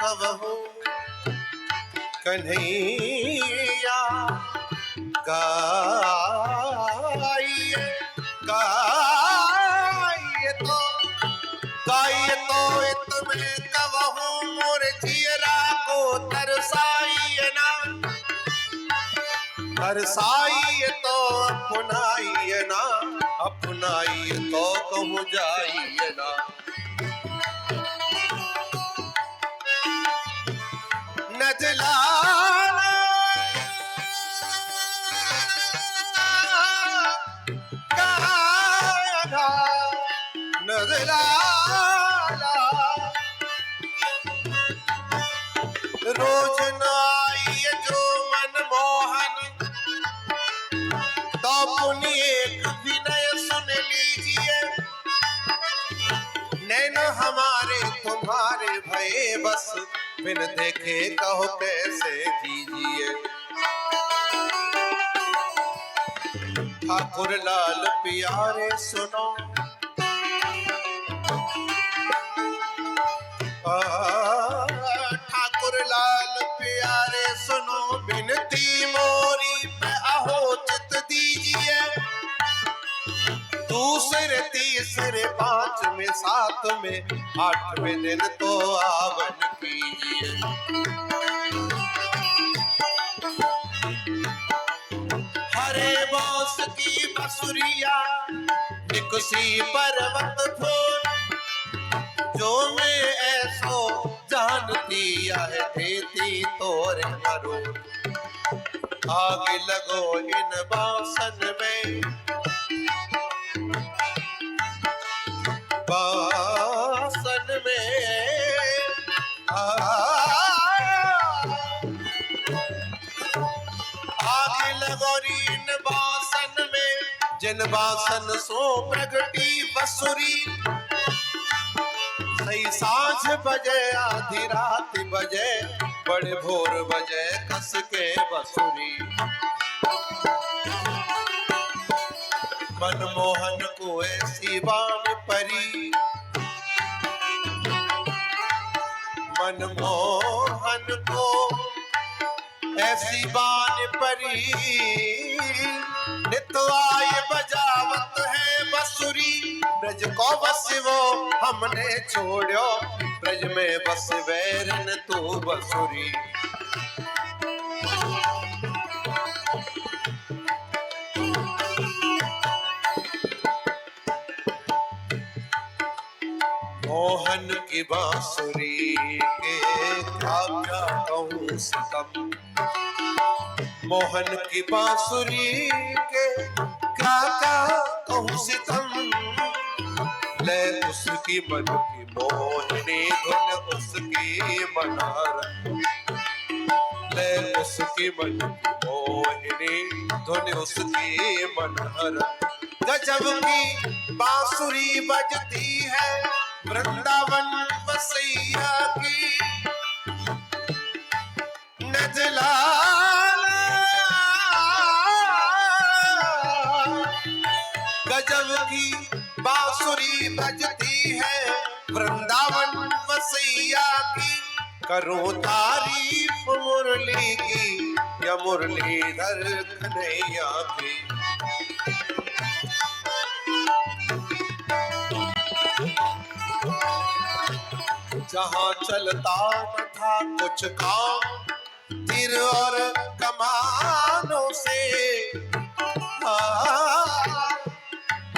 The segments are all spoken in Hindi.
कहूँ कन्हैया गाइए गाइए तो तुम्हें कहूँ मोर जियरा को तरसाइए ना, तरसाइए तो अपनाइए ना, अपनाइए तो कहूँ जाइए ना। नजलाना गाना नजलाना रोज न आइए जो मनमोहन, तो पुनि एक विनय सुन लीजिए। नैन हमारे तुम्हारे भये बस, बिन देखे कहो कैसे जीजिए। ठाकुर लाल प्यारे सुनो, ठाकुर लाल प्यारे सुनो, बिनती मोरी पे अहो चित दीजिए। दूसरे तीसरे पांचवें सातवें आठवें दिन तो आवन कीजिए। हरे बांस की बसुरिया निकुसी पर्वत फूल, जो मैं ऐसो जानती है देती तोरे मरो। आग लगो इन बासन में, बासन में आग लगो इन बासन में, जिन बासन सो प्रगटी बसुरी। सही सांझ बजे आधी रात बजे, बड़े भोर बजे कस के बसुरी। मनमोहन को ऐसी बाण परी, मनमोहन को ऐसी बाण परी। नित्वाय बजावत है बसुरी, ब्रज को बस वो हमने छोड़ो, ब्रज में बस वैरन तू बसुरी। मोहन की बांसुरी के क्या क्या कहूँ सितम, मोहन की बांसुरी के क्या क्या कहूँ सितम। ले उसकी मन की मोहनी धुन उसकी मनहर, ले उसकी मन की मोहनी धुन उसकी मनहर। गजब की बांसुरी बजती है वृंदावन बसैया की। नजलाला गजब की बांसुरी बजती है वृंदावन बसैया की। करो तारीफ मुरली की या मुरलीधर कन्हैया की। जहाँ चलता न था कुछ काम, तीर और कमानों से।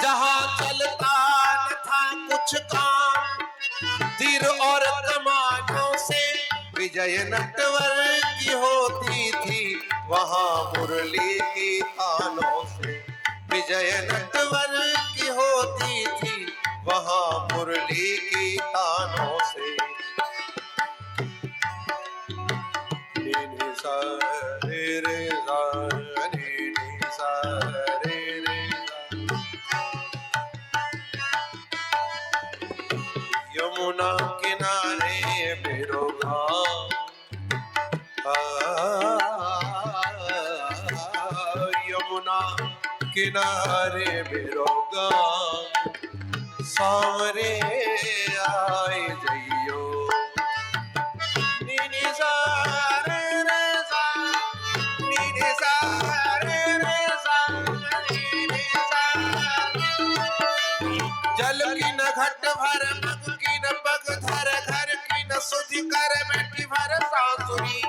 जहाँ चलता न था कुछ काम, तीर और कमानों से। विजय नटवर की होती थी वहाँ मुरली की तानों से। विजय नटवर की होती थी वहाँ मुरली की तानों से। नी सा रे रे सा नी सा रे रे सा। यमुना किनारे मेरो गाँव, यमुना किनारे मेरो गाँव। सांवरे आए जइयो मस्ती कर बैठी भर सासुरी।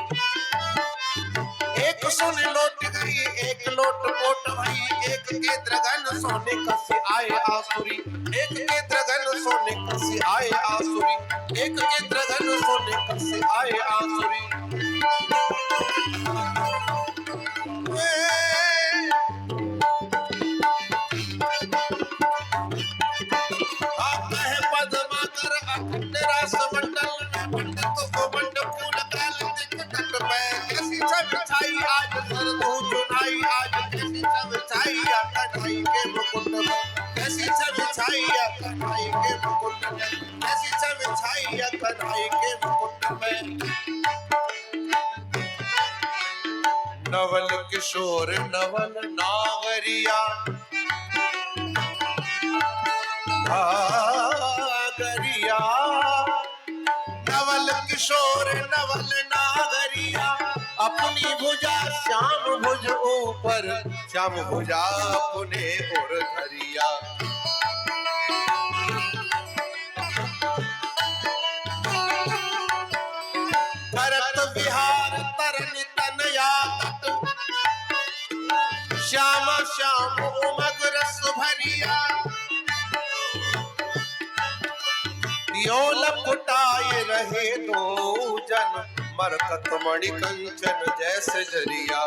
एक सुन लोट गई एक लोट पोट भई, एक के द्रगन सोने कसी आए आसुरी। एक के द्रगन सोने कसी आए आसुरी, एक के द्रगन सोने कसी आए आसुरी। आता है पद्मा कर अखंड रास मंडल, पंडित को मंड फूल काल दिख तट पे। कैसी छवि छाई आज सरधू चुनाई, आज कैसी छवि छाई कन्हई के मुकुट में। कैसी छवि छाई कन्हई के मुकुट में, कैसी छवि छाई कन्हई के मुकुट में। नवल किशोर नवल नागरिया, नागरिया नवल किशोर नवल नागरिया। अपनी भुजा श्याम भुज ऊपर, श्याम भुजा अपने और धरिया। करत विहार तरन तनया तट, श्याम श्याम उमग रस भरिया। यो लपटाए रहे दो जन, मरकत मणि कंचन जैसे जरिया।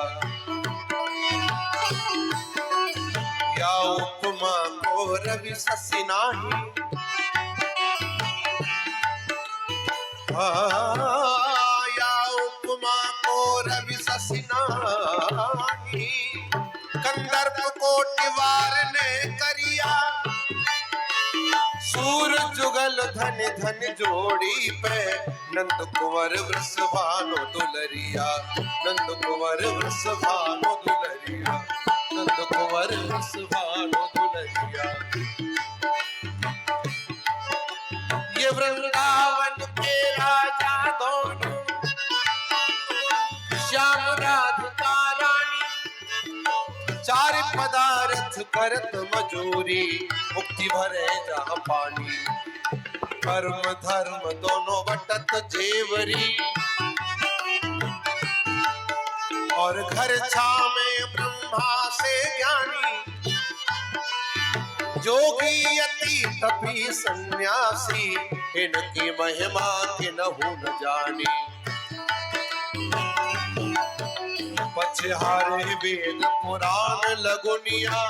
या उपमा को रवि ससी नाही, या उपमा को रवि ससी नाही। कंदर्प कोटि वार ने करिया, सूर जुगल धन धन जोड़ी पे। नंद कुंवर वृषभानु दुलरिया, नंद कुंवर वृषभानु दुलरिया, नंद कुंवर वृषभानु दुलरिया। ये वृंदावन के राजा दोनों, श्याम राधिका रानी। चार पदार्थ करत मजूरी, मुक्ति भरे जहाँ पानी। कर्म धर्म दोनों बटत जेवरी, और घर छामे ब्रह्मा से ज्ञानी। जोगी यति तपी सन्यासी, इनकी महिमा के नहु न जानी। पछहारे वेद पुराण लगुनिया,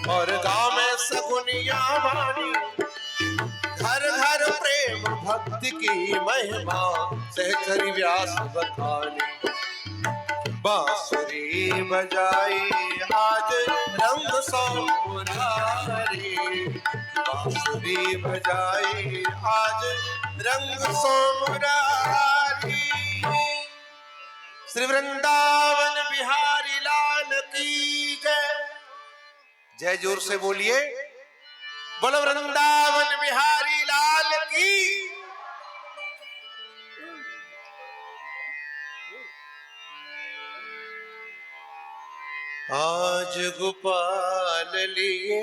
और गाँव में सगुनिया वाणी। घर घर प्रेम भक्ति की महिमा, सहचरी व्यास बखानी। बांसुरी बजाई आज रंग सो मुरारी, बांसुरी बजाई आज रंग सो मुरारी। श्री वृंदावन बिहारी लाल की जय। जय जोर से बोलिए, बोलो वृंदावन बिहारी लाल की। आज गोपाल लिए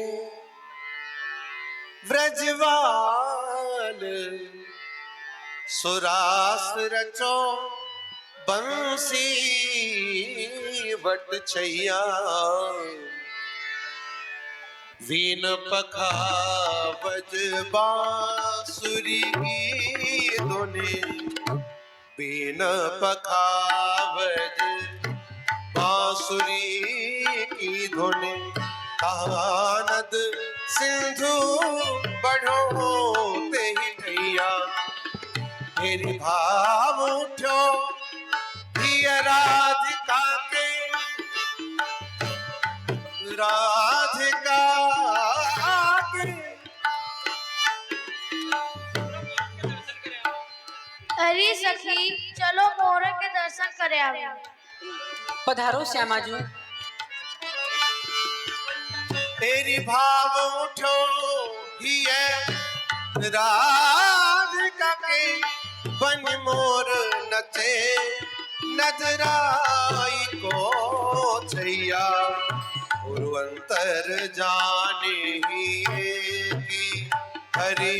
व्रजवाल, सुरास रचो बंसी बट छैया। वीन पखावज बांसुरी की धुनी, वीन पखावज बांसुरी की धुनी। आनंद सिंधु बढ़ो ते ही भैया, मेरे भाव उठो हिया राधिका के, राधिका के। अरे सखी चलो मोर के दर्शन करे आवे। पधारो श्यामाजू। तेरी भाव उठो हिया राधिका के, बन मोर नचे नजराई को छैया। अंतर जाने ही की हरी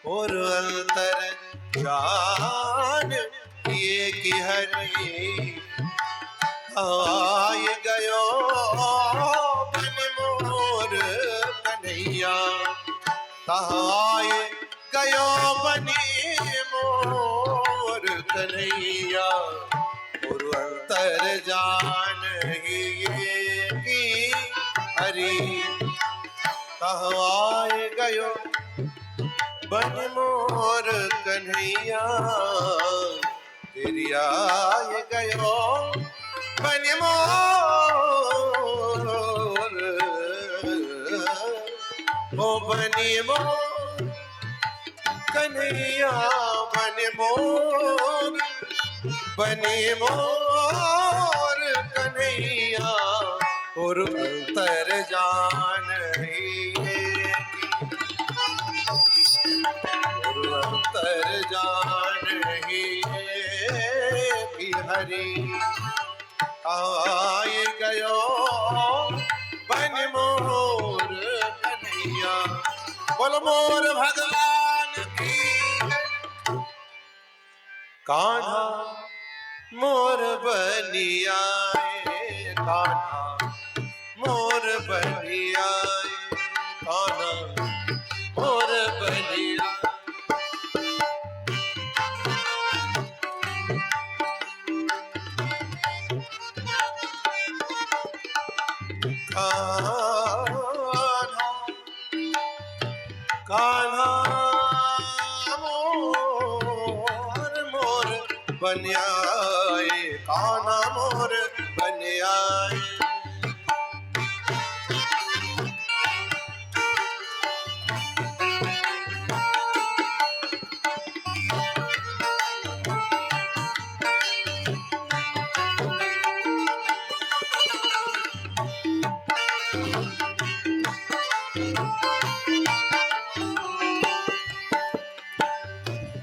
और अंतर जान ये कि हरि आय गयो बन मोर कन्हैया, आय गयो बनी मोर कन्हैया। और अंतर जान ये कि हरि आय गयो बन मोर कन्हैया, तेरी आय गयो बन मोर, ओ बनी मोर कन्हैया, बन मोर, बनी मोर कन्हैया। और अंतर जान अंतर जान ही कि हरि आय गयो बन मोर कन्हैया। बोल मोर भगवान की। कान्हा मोर बनिया, कान्हा मोर बनिया, कान्हा मोर बनिया। कान्हा मोर मोर बनियाए, कान्हा मोर बनियाए।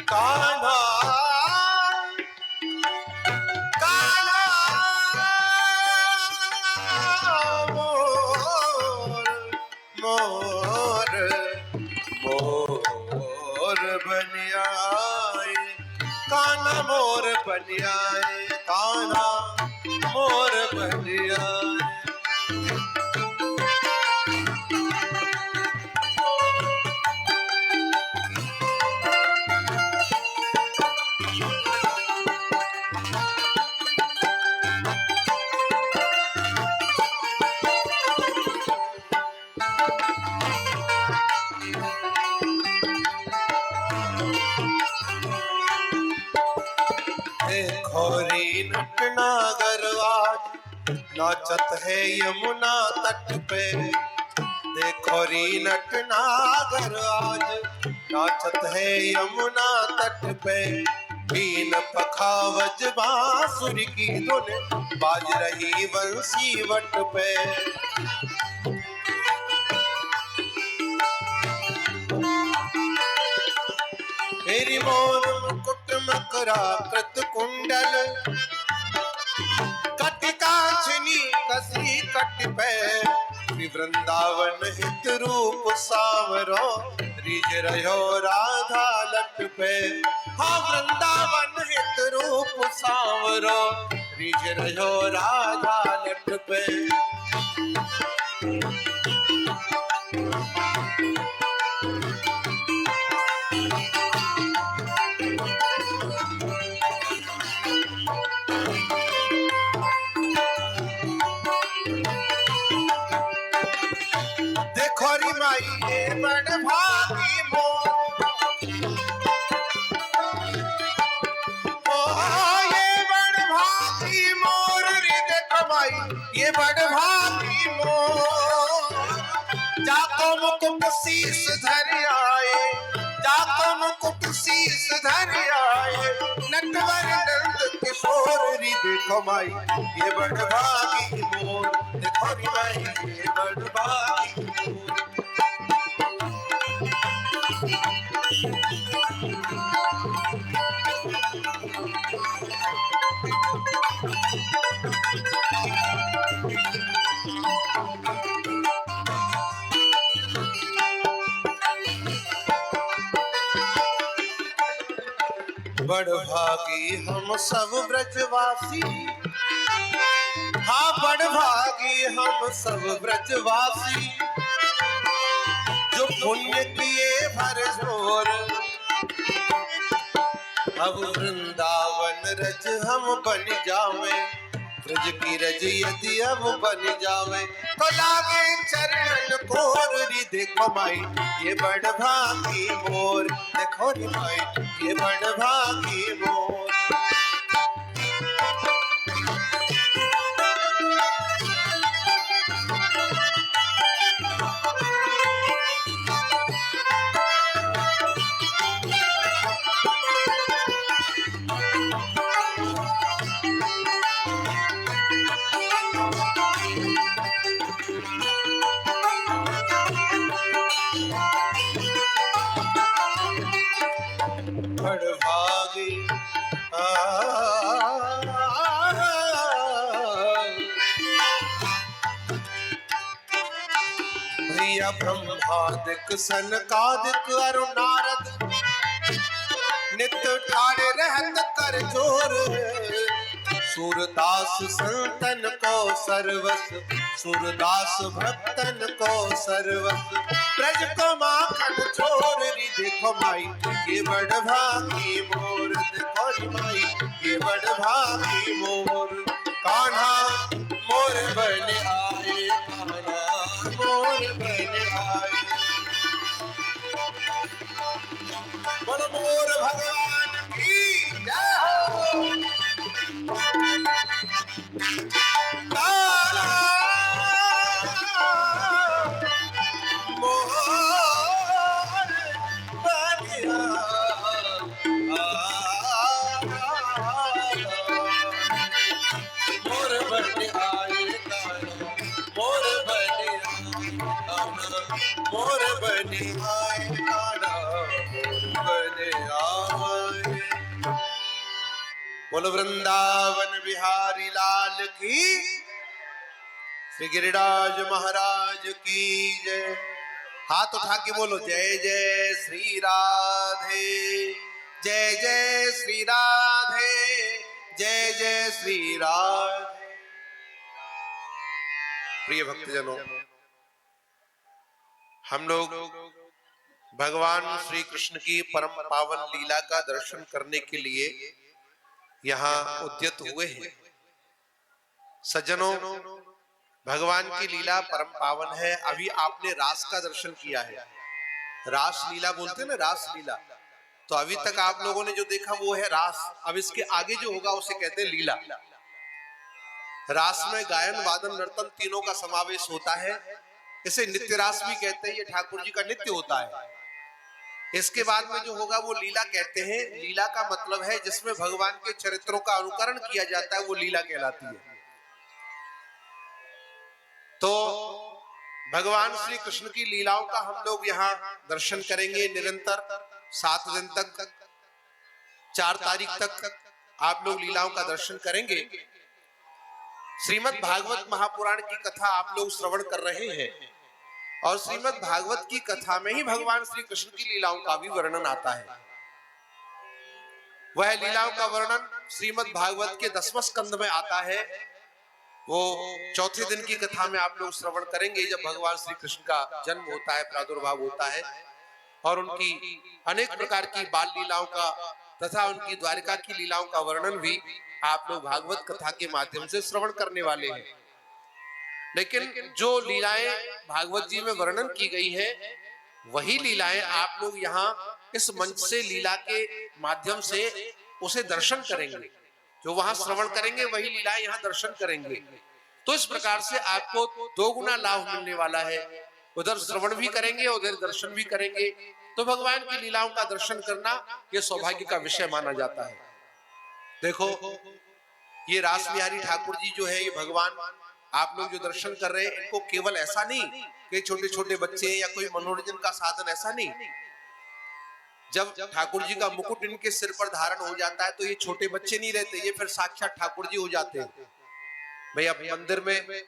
कान्हा कान्हा मोर मोर मोर बनियाए, कान्हा मोर बनियाए, कान्हा मोर बनियाए। खोरी नटनागर आज नाचत है यमुना तट पे, देखो री नटनागर आज नाचत है यमुना तट पे। बीन पखावज बांसुरी की धुन बाज रही बंसी वट पे। मेरी मोर मुकुट मकरा कृत कुंडल, कट कांचनी कसी कट पे। वृंदावन हित रूप सावरो, रिझ रहो राधा लट पे। हाँ वृंदावन हित रूप सावरो, रिझ रहो राधा लट पे। खोरी माई ये बड़ भागी मोर, ये बड़ भागी मोर रे देखो माई ये बड़ भागी मोर। जाको मुकुट शीस धर आए, जाको मुकुट शीस धर आए। नटवर नंद किशोर री देखो माई ये बड़ भागी मोर, देखो री माई ये बड़ भागी मोर। बड़भागी हम सब ब्रजवासी, हाँ बड़भागी हम सब ब्रजवासी, जो पुण्य किए भर झोर, अब वृंदावन रज हम बन जावे, ब्रज की रज यदि अब बन जावे, तो लागे चरणन कोर री देखो माई ये बड़भागी मोर, देखो रे माई ये बड़भागी मोर। बड़भागी भैया ब्रह्मादिक सनकादिक अरु नारद, नित्य ठाड़े रहत कर जोर, सूरदास संतन को सर्वस, सूरदास भक्तन को सर्वस, ब्रज को माखन छोर री देखो माई ये बड़भागी मोर, देखो री माई ये बड़भागी मोर। कान्हा मोर बन आए, कान्हा मोर बन आए, बोलो मोर भगवान की जय हो। बोलो वृंदावन बिहारी लाल की, श्री गिरिराज महाराज की जय। हाथ उठा के बोलो जय जय श्री राधे, जय जय श्री राधे, जय जय श्री राधे। प्रिय भक्तजनों, हम लोग भगवान श्री कृष्ण की परम पावन लीला का दर्शन करने के लिए यहाँ उद्यत हुए हैं। सज्जनों, भगवान की लीला परम पावन है। अभी आपने रास का दर्शन किया है, रास लीला बोलते हैं ना, रास लीला। तो अभी तक आप लोगों ने जो देखा वो है रास। अब इसके आगे जो होगा उसे कहते हैं लीला। रास में गायन वादन नर्तन तीनों का समावेश होता है। इसे नित्य रास भी कहते हैं, ये ठाकुर जी का नित्य होता है। इसके बाद में जो होगा वो लीला कहते हैं। लीला का मतलब है जिसमें भगवान के चरित्रों का अनुकरण किया जाता है, वो लीला कहलाती है। तो भगवान श्री कृष्ण की लीलाओं का हम लोग यहाँ दर्शन करेंगे निरंतर 7 दिन तक, 4 तारीख तक आप लोग लीलाओं का दर्शन करेंगे। श्रीमद् भागवत महापुराण की कथा आप लोग श्रवण कर रहे हैं और श्रीमद् भागवत की कथा में ही भगवान श्री कृष्ण की लीलाओं का भी वर्णन आता है। वह लीलाओं का वर्णन श्रीमद् भागवत के 10वें स्कंद में आता है। वो चौथे दिन की कथा में आप लोग श्रवण करेंगे, जब भगवान श्री कृष्ण का जन्म होता है, प्रादुर्भाव होता है, और उनकी अनेक प्रकार की बाल लीलाओं का तथा उनकी द्वारिका की लीलाओं का वर्णन भी आप लोग भागवत कथा के माध्यम से श्रवण करने वाले हैं। लेकिन जो लीलाएं भागवत जी में वर्णन की गई है, वही लीलाएं आप लोग यहाँ इस मंच से लीला के माध्यम से उसे दर्शन करेंगे। जो वहां श्रवण करेंगे वही लीलाएं यहाँ दर्शन करेंगे। तो इस प्रकार से आपको 2 गुना लाभ मिलने वाला है। उधर श्रवण भी करेंगे, उधर दर्शन भी करेंगे। तो भगवान की लीलाओं का दर्शन करना ये सौभाग्य का विषय माना जाता है। देखो, ये रास बिहारी ठाकुर जी जो है, ये भगवान आप लोग जो दर्शन कर रहे हैं, इनको केवल ऐसा नहीं कि छोटे छोटे बच्चे या कोई मनोरंजन का साधन, ऐसा नहीं। जब ठाकुर जी का मुकुट इनके सिर पर धारण हो जाता है तो ये छोटे बच्चे नहीं रहते, ये फिर साक्षात ठाकुर जी हो जाते हैं। भाई, अब मंदिर में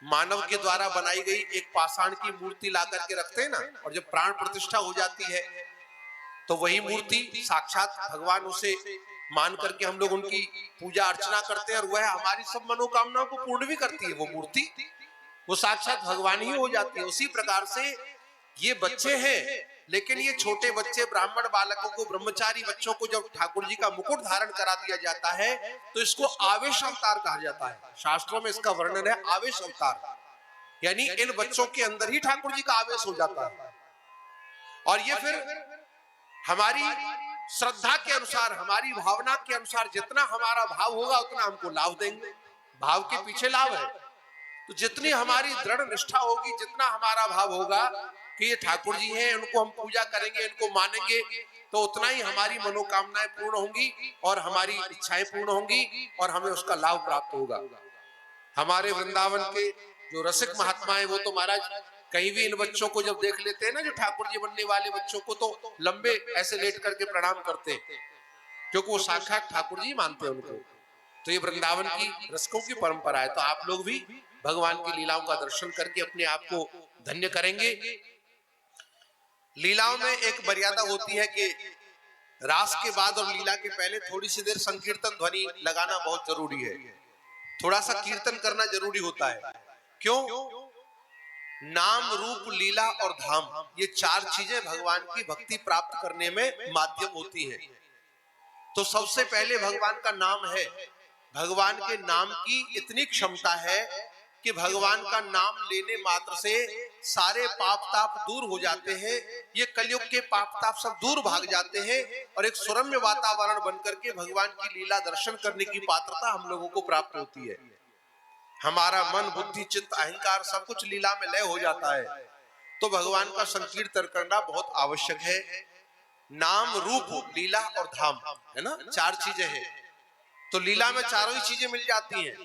मानव के द्वारा बनाई गई एक पाषाण की मूर्ति ला करके रखते हैं ना, और जब प्राण प्रतिष्ठा हो जाती है तो वही मूर्ति साक्षात भगवान, उसे मान करके हम लोग उनकी पूजा अर्चना करते हैं और वह हमारी सब मनोकामनाओं को पूर्ण भी करती है। वो मूर्ति वो साक्षात भगवान ही हो जाती है। उसी प्रकार से ये बच्चे हैं, लेकिन ये छोटे बच्चे ब्राह्मण बालकों को, ब्रह्मचारी बच्चों को जब ठाकुर जी का मुकुट धारण करा दिया जाता है तो इसको आवेश अवतार कहा जाता है। शास्त्रों में इसका वर्णन है आवेश अवतार, यानी इन बच्चों के अंदर ही ठाकुर जी का आवेश हो जाता है। और ये फिर हमारी श्रद्धा के अनुसार, हमारी भावना के अनुसार जितना हमारा भाव होगा उतना हमको लाभ देंगे। भाव के पीछे लाभ है। तो जितनी हमारी दृढ़ निष्ठा होगी, जितना हमारा भाव होगा कि ये ठाकुर जी हैं, इनको हम पूजा करेंगे, इनको मानेंगे, तो उतना ही हमारी मनोकामनाएं पूर्ण होंगी और हमारी इच्छाएं पूर्ण होंगी और हमें उसका लाभ प्राप्त होगा। हमारे वृंदावन के जो रसिक महात्मा है वो तो महाराज कहीं भी इन बच्चों को जब देख लेते हैं ना, जो ठाकुर जी बनने वाले बच्चों को, तो लंबे ऐसे लेट करके प्रणाम करते हैं, क्योंकि वो साक्षात ठाकुर जी मानते हैं उनको। तो ये वृंदावन की रसिकों की परंपरा है। तो आप लोग भी भगवान की लीलाओं का दर्शन करके अपने आप को धन्य करेंगे। लीलाओं में एक मर्यादा होती है कि रास के बाद और लीला के पहले थोड़ी सी देर संकीर्तन ध्वनि लगाना बहुत जरूरी है। थोड़ा सा कीर्तन करना जरूरी होता है। क्यों? नाम, रूप, लीला और धाम, ये चार चीजें भगवान की भक्ति प्राप्त करने में माध्यम होती हैं। तो सबसे पहले भगवान का नाम है। भगवान के नाम की इतनी क्षमता है कि भगवान का नाम लेने मात्र से सारे पाप ताप दूर हो जाते हैं। ये कलयुग के पाप ताप सब दूर भाग जाते हैं और एक सुरम्य वातावरण बनकर के भगवान की लीला दर्शन करने की पात्रता हम लोगों को प्राप्त होती है। हमारा मन, बुद्धि, चित्त, अहंकार सब कुछ लीला में लय हो जाता है। तो भगवान का संकीर्तन करना बहुत आवश्यक है। नाम, रूप, लीला और धाम, है ना, चार चीजें हैं। तो लीला में चारों ही चीजें मिल जाती हैं।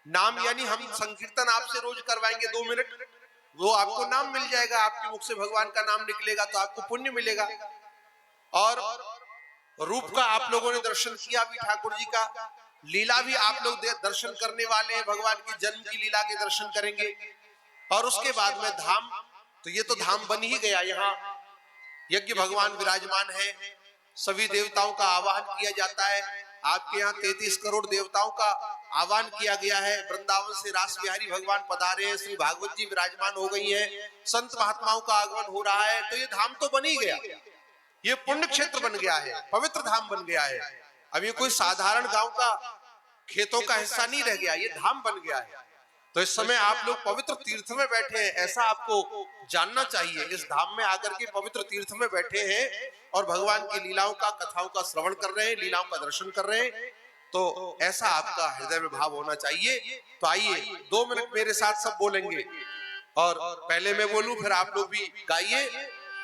नाम यानी हम संकीर्तन आपसे रोज करवाएंगे 2 मिनट, वो आपको नाम मिल जाएगा। आपके मुख से भगवान का नाम निकलेगा तो आपको पुण्य मिलेगा। और रूप का आप लोगों ने दर्शन किया भी ठाकुर जी का। लीला भी आप लोग दर्शन करने वाले हैं, भगवान की जन्म की लीला के दर्शन करेंगे। और उसके बाद में धाम, तो ये तो धाम बन ही गया। यहाँ यज्ञ भगवान विराजमान है, सभी देवताओं का आवाहन किया जाता है। आपके यहाँ 33 करोड़ देवताओं का आह्वान किया गया है। वृंदावन से रास बिहारी भगवान पधारे हैं, श्री भागवत जी विराजमान हो गई है, संत महात्माओं का आगमन हो रहा है। तो ये धाम तो बन ही गया, ये पुण्य क्षेत्र बन गया है, पवित्र धाम बन गया है। अब ये कोई साधारण गांव का खेतों का हिस्सा नहीं रह गया, ये धाम बन गया है। तो इस समय आप लोग पवित्र तीर्थ में बैठे हैं, ऐसा आपको जानना चाहिए। इस धाम में आकर के पवित्र तीर्थ में बैठे हैं और भगवान की लीलाओं का, कथाओं का श्रवण कर रहे हैं, लीलाओं का दर्शन कर रहे हैं। तो ऐसा आपका हृदय में भाव होना चाहिए। तो आइए 2 मिनट मेरे साथ सब बोलेंगे, और पहले मैं बोलूं फिर आप लोग भी गाइए,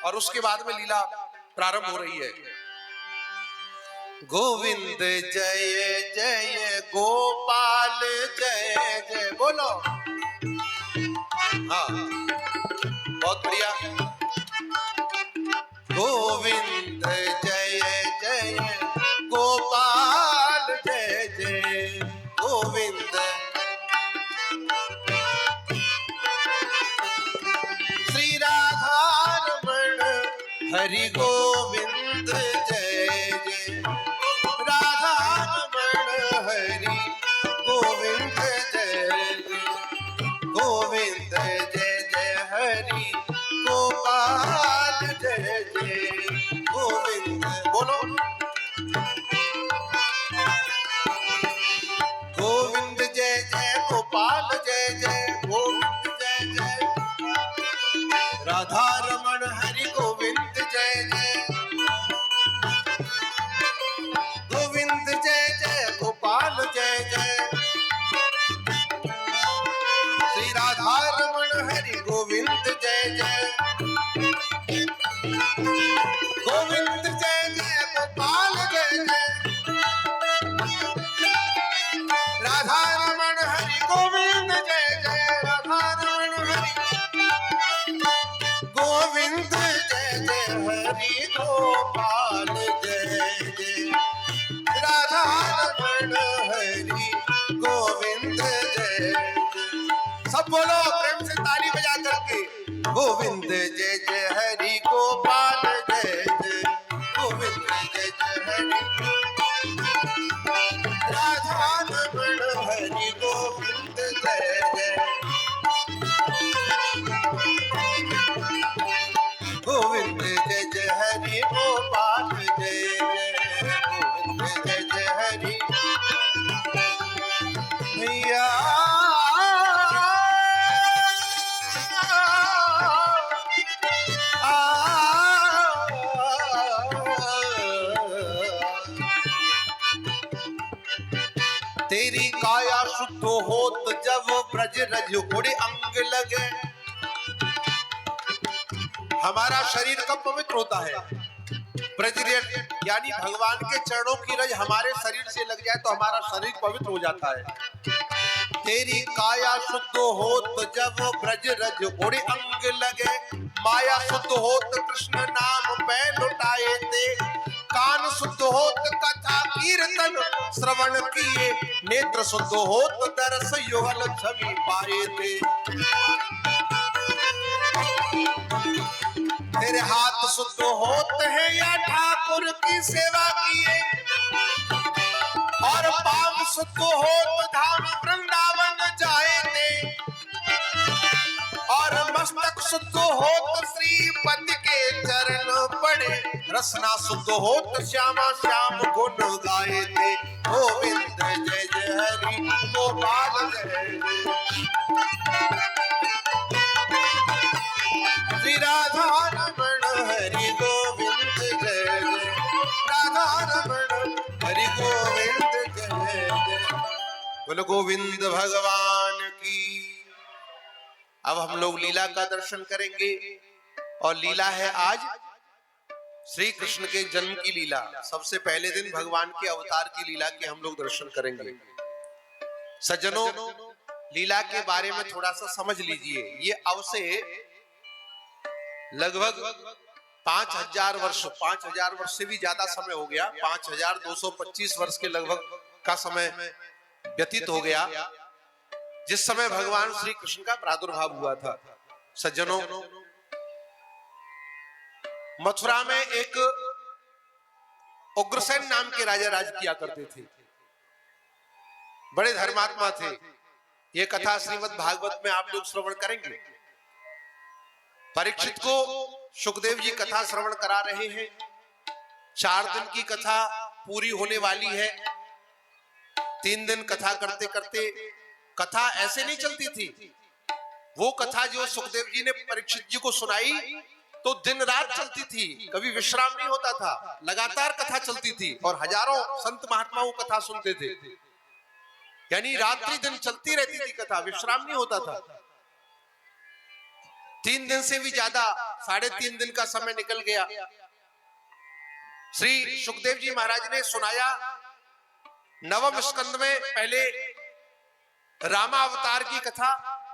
और उसके बाद में लीला प्रारंभ हो रही है। गोविंद जय जय गोपाल जय जय, बोलो। हाँ, बहुत बढ़िया। गोविंद जय जय गोपाल जय जय गोविंद। श्री राधा रमण हरि गोविंद जय जय, राधा रमण हरि गोविंद जय जय, गोविंद जय जय हरि गोपाल जय जय गोविंद। बोलो। गोविंद जय जय गोपाल जय जय, गोविंद जय जय, राधा रमण हरि गोविंद जय जय, गोविंद जय जय गोपाल जय जय, श्री राधा रमण हरि गोविंद जय जय, गोविंद जय जय गोपाल जय जय, राधा रमण हरि गोविंद जय जय, राधा रमण हरि गोविंद जय जय हरि गोपाल जय जय, राधा रमण हरि गोविंद जय जय। सब बोलो प्रेम से ताली बजा करके। गोविंद जय जय हरि गोपाल जय जय, तेरी काया शुद्ध होत जब ब्रज रज उड़े अंग लगे। हमारा शरीर कब पवित्र होता है? ब्रज यानी भगवान के चरणों की रज हमारे शरीर से लग जाए तो हमारा शरीर पवित्र हो जाता है। तेरी काया शुद्ध होत जब ब्रज रज उड़े अंग लगे। माया शुद्ध होत कृष्ण नाम पे लुटाए थे। कान शुद्ध होत कथा कीर्तन श्रवण किए। नेत्र शुद्ध होत दरस युगल छवि पाए थे। तेरे हाथ शुद्ध होत है या ठाकुर की सेवा किए। और पाप शुद्ध होत धाम वृंदावन जाए थे। और मस्तक शुद्ध होत श्रीपति के चरण पड़े। रसना शुद्ध होत श्यामा श्याम गुण गाए थे। गोविंद जय जय हरि गोपाल जय श्री राधा रमण हरि गोविंद जय जय। राधा रमण हरि गोविंद जय जय। बोलो गोविंद भगवान की। अब हम लोग लीला का दर्शन करेंगे और लीला है आज श्री कृष्ण के जन्म की लीला। सबसे पहले दिन भगवान के अवतार की लीला के हम लोग दर्शन करेंगे। सज्जनों, लीला के बारे में थोड़ा सा समझ लीजिए। ये अब से लगभग 5000 वर्ष से भी ज्यादा समय हो गया। 5225 वर्ष के लगभग का समय व्यतीत हो गया जिस समय भगवान श्री कृष्ण का प्रादुर्भाव हुआ था। सज्जनों, मथुरा में एक उग्रसेन नाम के राजा राज किया करते थे। बड़े धर्मात्मा थे। ये कथा श्रीमद् भागवत में आप लोग श्रवण करेंगे। परीक्षित को सुखदेव जी कथा श्रवण करा रहे हैं। 4 दिन की कथा पूरी होने वाली है। 3 दिन कथा करते करते, कथा ऐसे नहीं चलती थी। वो कथा जो सुखदेव जी ने परीक्षित जी को सुनाई तो दिन रात चलती थी, कभी विश्राम नहीं होता था। लगातार कथा चलती थी और हजारों संत महात्मा वो कथा सुनते थे। यानी रात्रि दिन चलती रहती थी कथा, विश्राम नहीं होता था। 3 दिन से भी ज्यादा, 3.5 दिन का समय निकल गया। श्री सुखदेव जी महाराज ने सुनाया। नवम स्कंद में पहले रामावतार की कथा,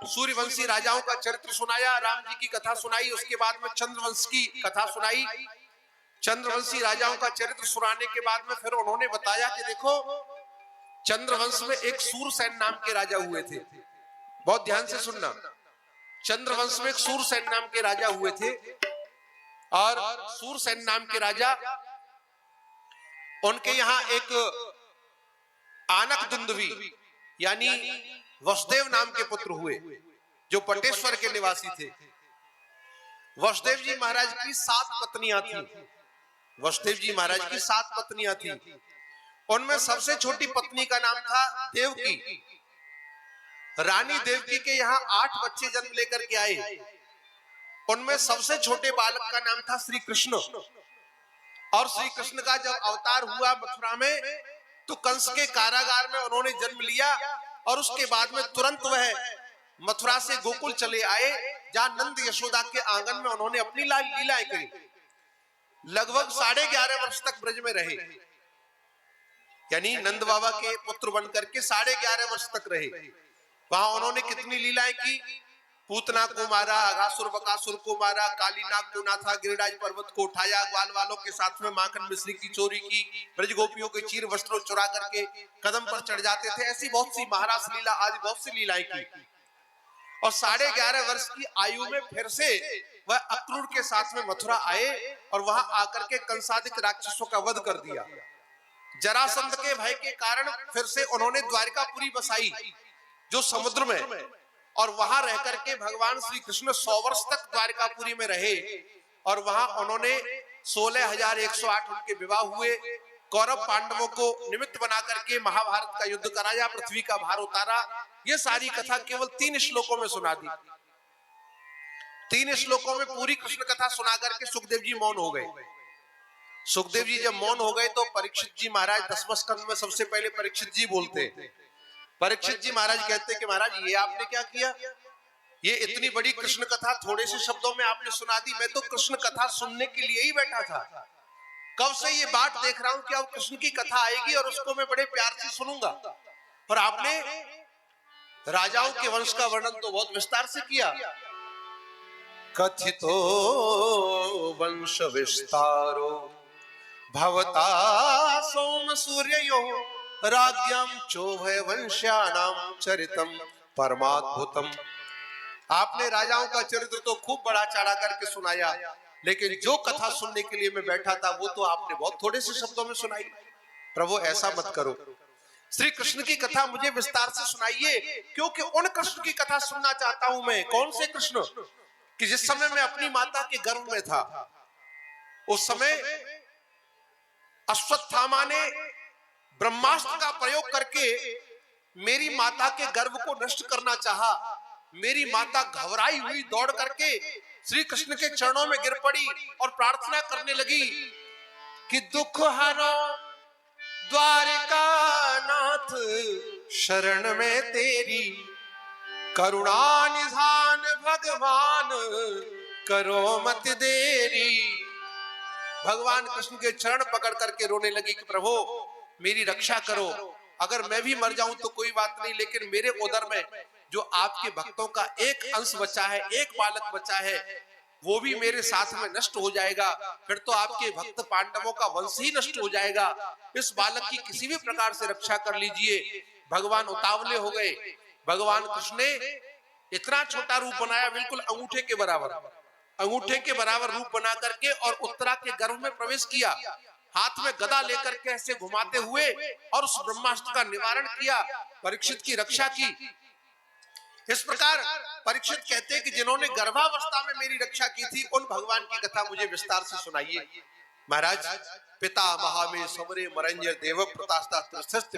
सूर्यवंशी राजाओं का चरित्र सुनाया, राम जी की कथा सुनाई। उसके बाद में चंद्रवंश की कथा सुनाई। चंद्रवंशी राजाओं का चरित्र सुनाने के बाद में फिर उन्होंने बताया कि देखो, चंद्रवंश में एक सूरसेन नाम के राजा हुए थे। बहुत ध्यान से सुनना। चंद्रवंश में एक सूरसेन नाम के राजा हुए थे और सूरसेन नाम के राजा, उनके यहाँ एक आनक दुंदुभी यानी वसुदेव नाम के पुत्र हुए जो पटेश्वर के निवासी थे। वसुदेव जी महाराज की 7 पत्नियां थी। वसुदेव जी महाराज की 7 पत्नियां थी। उनमें सबसे छोटी पत्नी का नाम था देवकी। रानी देवकी के यहाँ 8 बच्चे जन्म लेकर के आए। उनमें सबसे छोटे बालक का नाम था श्री कृष्ण। और श्री कृष्ण का जब अवतार हुआ मथुरा में तो कंस के कारागार में उन्होंने जन्म लिया और उसके बाद में तुरंत वह मथुरा से गोकुल चले आए, जहां नंद यशोदा के आंगन में उन्होंने अपनी लीलाएं करी। लगभग 11.5 वर्ष तक ब्रज में रहे। यानी नंद बाबा के पुत्र बनकर के 11.5 वर्ष तक रहे। वहां उन्होंने कितनी लीलाएं की। पूतना को मारा, अघासुर बकासुर को मारा, कालीनाग को नाथा, गिरिराज पर्वत को उठाया, ग्वाल वालों के साथ में माखन मिश्री की चोरी की, ब्रज गोपियों के चीर वस्त्र चुरा करके कदम पर चढ़ जाते थे। ऐसी बहुत सी महारास लीला आदि बहुत सी लीलाएं की। और 11.5 वर्ष की आयु में फिर से वह अक्रूर के साथ में मथुरा आए और वहां आकर के कंसादिक राक्षसों का वध कर दिया। जरासंध के भय के कारण फिर से उन्होंने द्वारिकापुरी बसाई जो समुद्र में, और वहां रह करके भगवान श्री कृष्ण 100 वर्ष तक द्वारिकापुरी में रहे। और वहां उन्होंने 16,108 उनके विवाह हुए। कौरव पांडवों को निमित्त बना करके महाभारत का युद्ध कराया, पृथ्वी का भार उतारा। ये सारी कथा केवल 3 श्लोकों में सुना दी। 3 श्लोकों में पूरी कृष्ण कथा सुना करके सुखदेव जी मौन हो गए। सुखदेव जी जब मौन हो गए तो परीक्षित जी महाराज 10वें स्कंद में सबसे पहले परीक्षित जी बोलते हैं। परीक्षित जी महाराज कहते कि महाराज ये आपने क्या किया, ये इतनी बड़ी कृष्ण कथा थोड़े से शब्दों में आपने सुना दी। मैं तो कृष्ण कथा सुनने के लिए ही बैठा था, कब से ये बात देख रहा हूं कि अब कृष्ण की कथा आएगी और उसको मैं बड़े प्यार से सुनूंगा। और आपने राजाओं के वंश का वर्णन तो बहुत विस्तार से किया। कथितो वंश विस्तारो भवता सोम सूर्ययो राज्ञां चोभय वंश्यानां चरितम परमाद्भुतम। आपने राजाओं का चरित्र तो खूब बड़ा चढ़ा करके सुनाया, लेकिन जो कथा सुनने के लिए मैं बैठा था वो तो आपने बहुत थोड़े से शब्दों में सुनाई। प्रभु ऐसा मत करो, श्री कृष्ण की कथा मुझे विस्तार से सुनाइए, क्योंकि उन कृष्ण की कथा सुनना चाहता हूं मैं। कौन से कृष्ण कि जिस समय मैं अपनी माता के गर्भ में था, उस समय अश्वत्थामा ने ब्रह्मास्त्र का प्रयोग करके मेरी माता के गर्भ को नष्ट करना चाहा। मेरी माता घबराई हुई दौड़ करके श्री कृष्ण के चरणों में गिर पड़ी और प्रार्थना करने लगी कि दुख हरो द्वारिका नाथ शरण में तेरी, करुणा निधान भगवान करो मत देरी। भगवान कृष्ण के चरण पकड़ करके रोने लगी कि प्रभु मेरी रक्षा करो, अगर मैं भी मर जाऊं तो कोई बात नहीं, लेकिन मेरे उदर में जो आपके भक्तों का एक अंश बचा है, एक बालक बचा है, वो भी मेरे साथ में नष्ट हो जाएगा, फिर तो आपके भक्त पांडवों का वंश ही नष्ट हो जाएगा। इस बालक की किसी भी प्रकार से रक्षा कर लीजिए। भगवान उतावले हो गए। भगवान कृष्ण ने इतना छोटा रूप बनाया, बिल्कुल अंगूठे के बराबर, अंगूठे के बराबर रूप बना करके और उत्तरा के गर्भ में प्रवेश किया। हाथ में गदा लेकर के ऐसे घुमाते हुए और उस ब्रह्मास्त्र का निवारण किया, परीक्षित की रक्षा की। इस प्रकार परीक्षित कहते हैं कि जिन्होंने गर्भावस्था में मेरी रक्षा की थी, उन भगवान की कथा मुझे विस्तार से सुनाइए। महाराज पिता महामे समरे मरंजय देव प्रतास्ता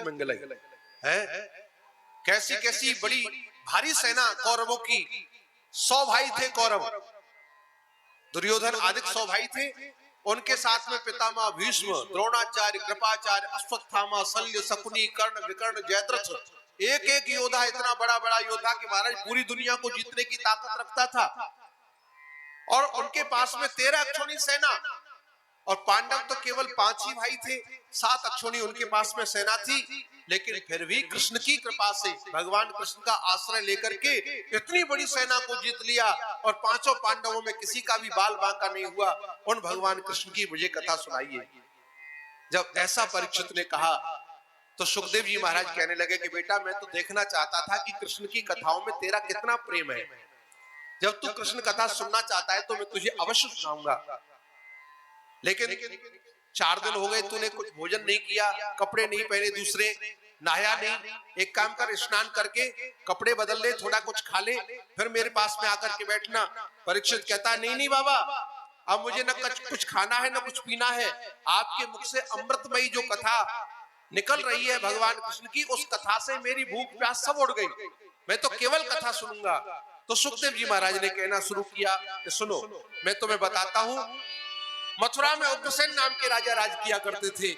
मंगल है। कैसी कैसी बड़ी भारी सेना कौरवों की, 100 भाई थे कौरव, दुर्योधन आदि 100 भाई थे। उनके साथ में पितामह भीष्म, द्रोणाचार्य, कृपाचार्य, अश्वत्थामा, शल्य, शकुनी, कर्ण, विकर्ण, जयद्रथ, एक एक योद्धा, इतना बड़ा बड़ा योद्धा कि महाराज पूरी दुनिया को जीतने की ताकत रखता था। और उनके पास में 13 अक्षौणी सेना, और पांडव तो केवल 5 ही भाई थे, 7 अक्षौणी उनके पास में सेना थी। लेकिन फिर भी कृष्ण की कृपा से भगवान कृष्ण का आश्रय लेकर के इतनी बड़ी सेना को जीत लिया, और 5 पांडवों में किसी का भी बाल बांका नहीं हुआ। उन भगवान कृष्ण की मुझे कथा सुनाइए। जब ऐसा परीक्षित ने कहा तो सुखदेव जी महाराज कहने लगे कि बेटा मैं तो देखना चाहता था कि कृष्ण की कथाओं में तेरा कितना प्रेम है। जब तू कृष्ण कथा सुनना चाहता है तो मैं तुझे अवश्य सुनाऊंगा, लेकिन 4 दिन हो गए तूने कुछ भोजन नहीं किया, कपड़े नहीं पहने, दूसरे नहाया नहीं। एक काम कर, स्नान करके कपड़े बदल ले, थोड़ा कुछ खा ले, फिर मेरे पास में आकर के बैठना। परीक्षित कहता है नहीं नहीं बाबा, अब मुझे न कुछ खाना है न कुछ पीना है। आपके मुख से अमृतमयी जो कथा निकल रही है भगवान कृष्ण की, उस कथा से मेरी भूख प्यास सब उड़ गई, मैं तो केवल कथा सुनूंगा। तो सुखदेव जी महाराज ने कहना शुरू किया कि सुनो, मैं तुम्हें बताता हूं। मथुरा में उग्रसेन नाम के राजा राज किया करते थे,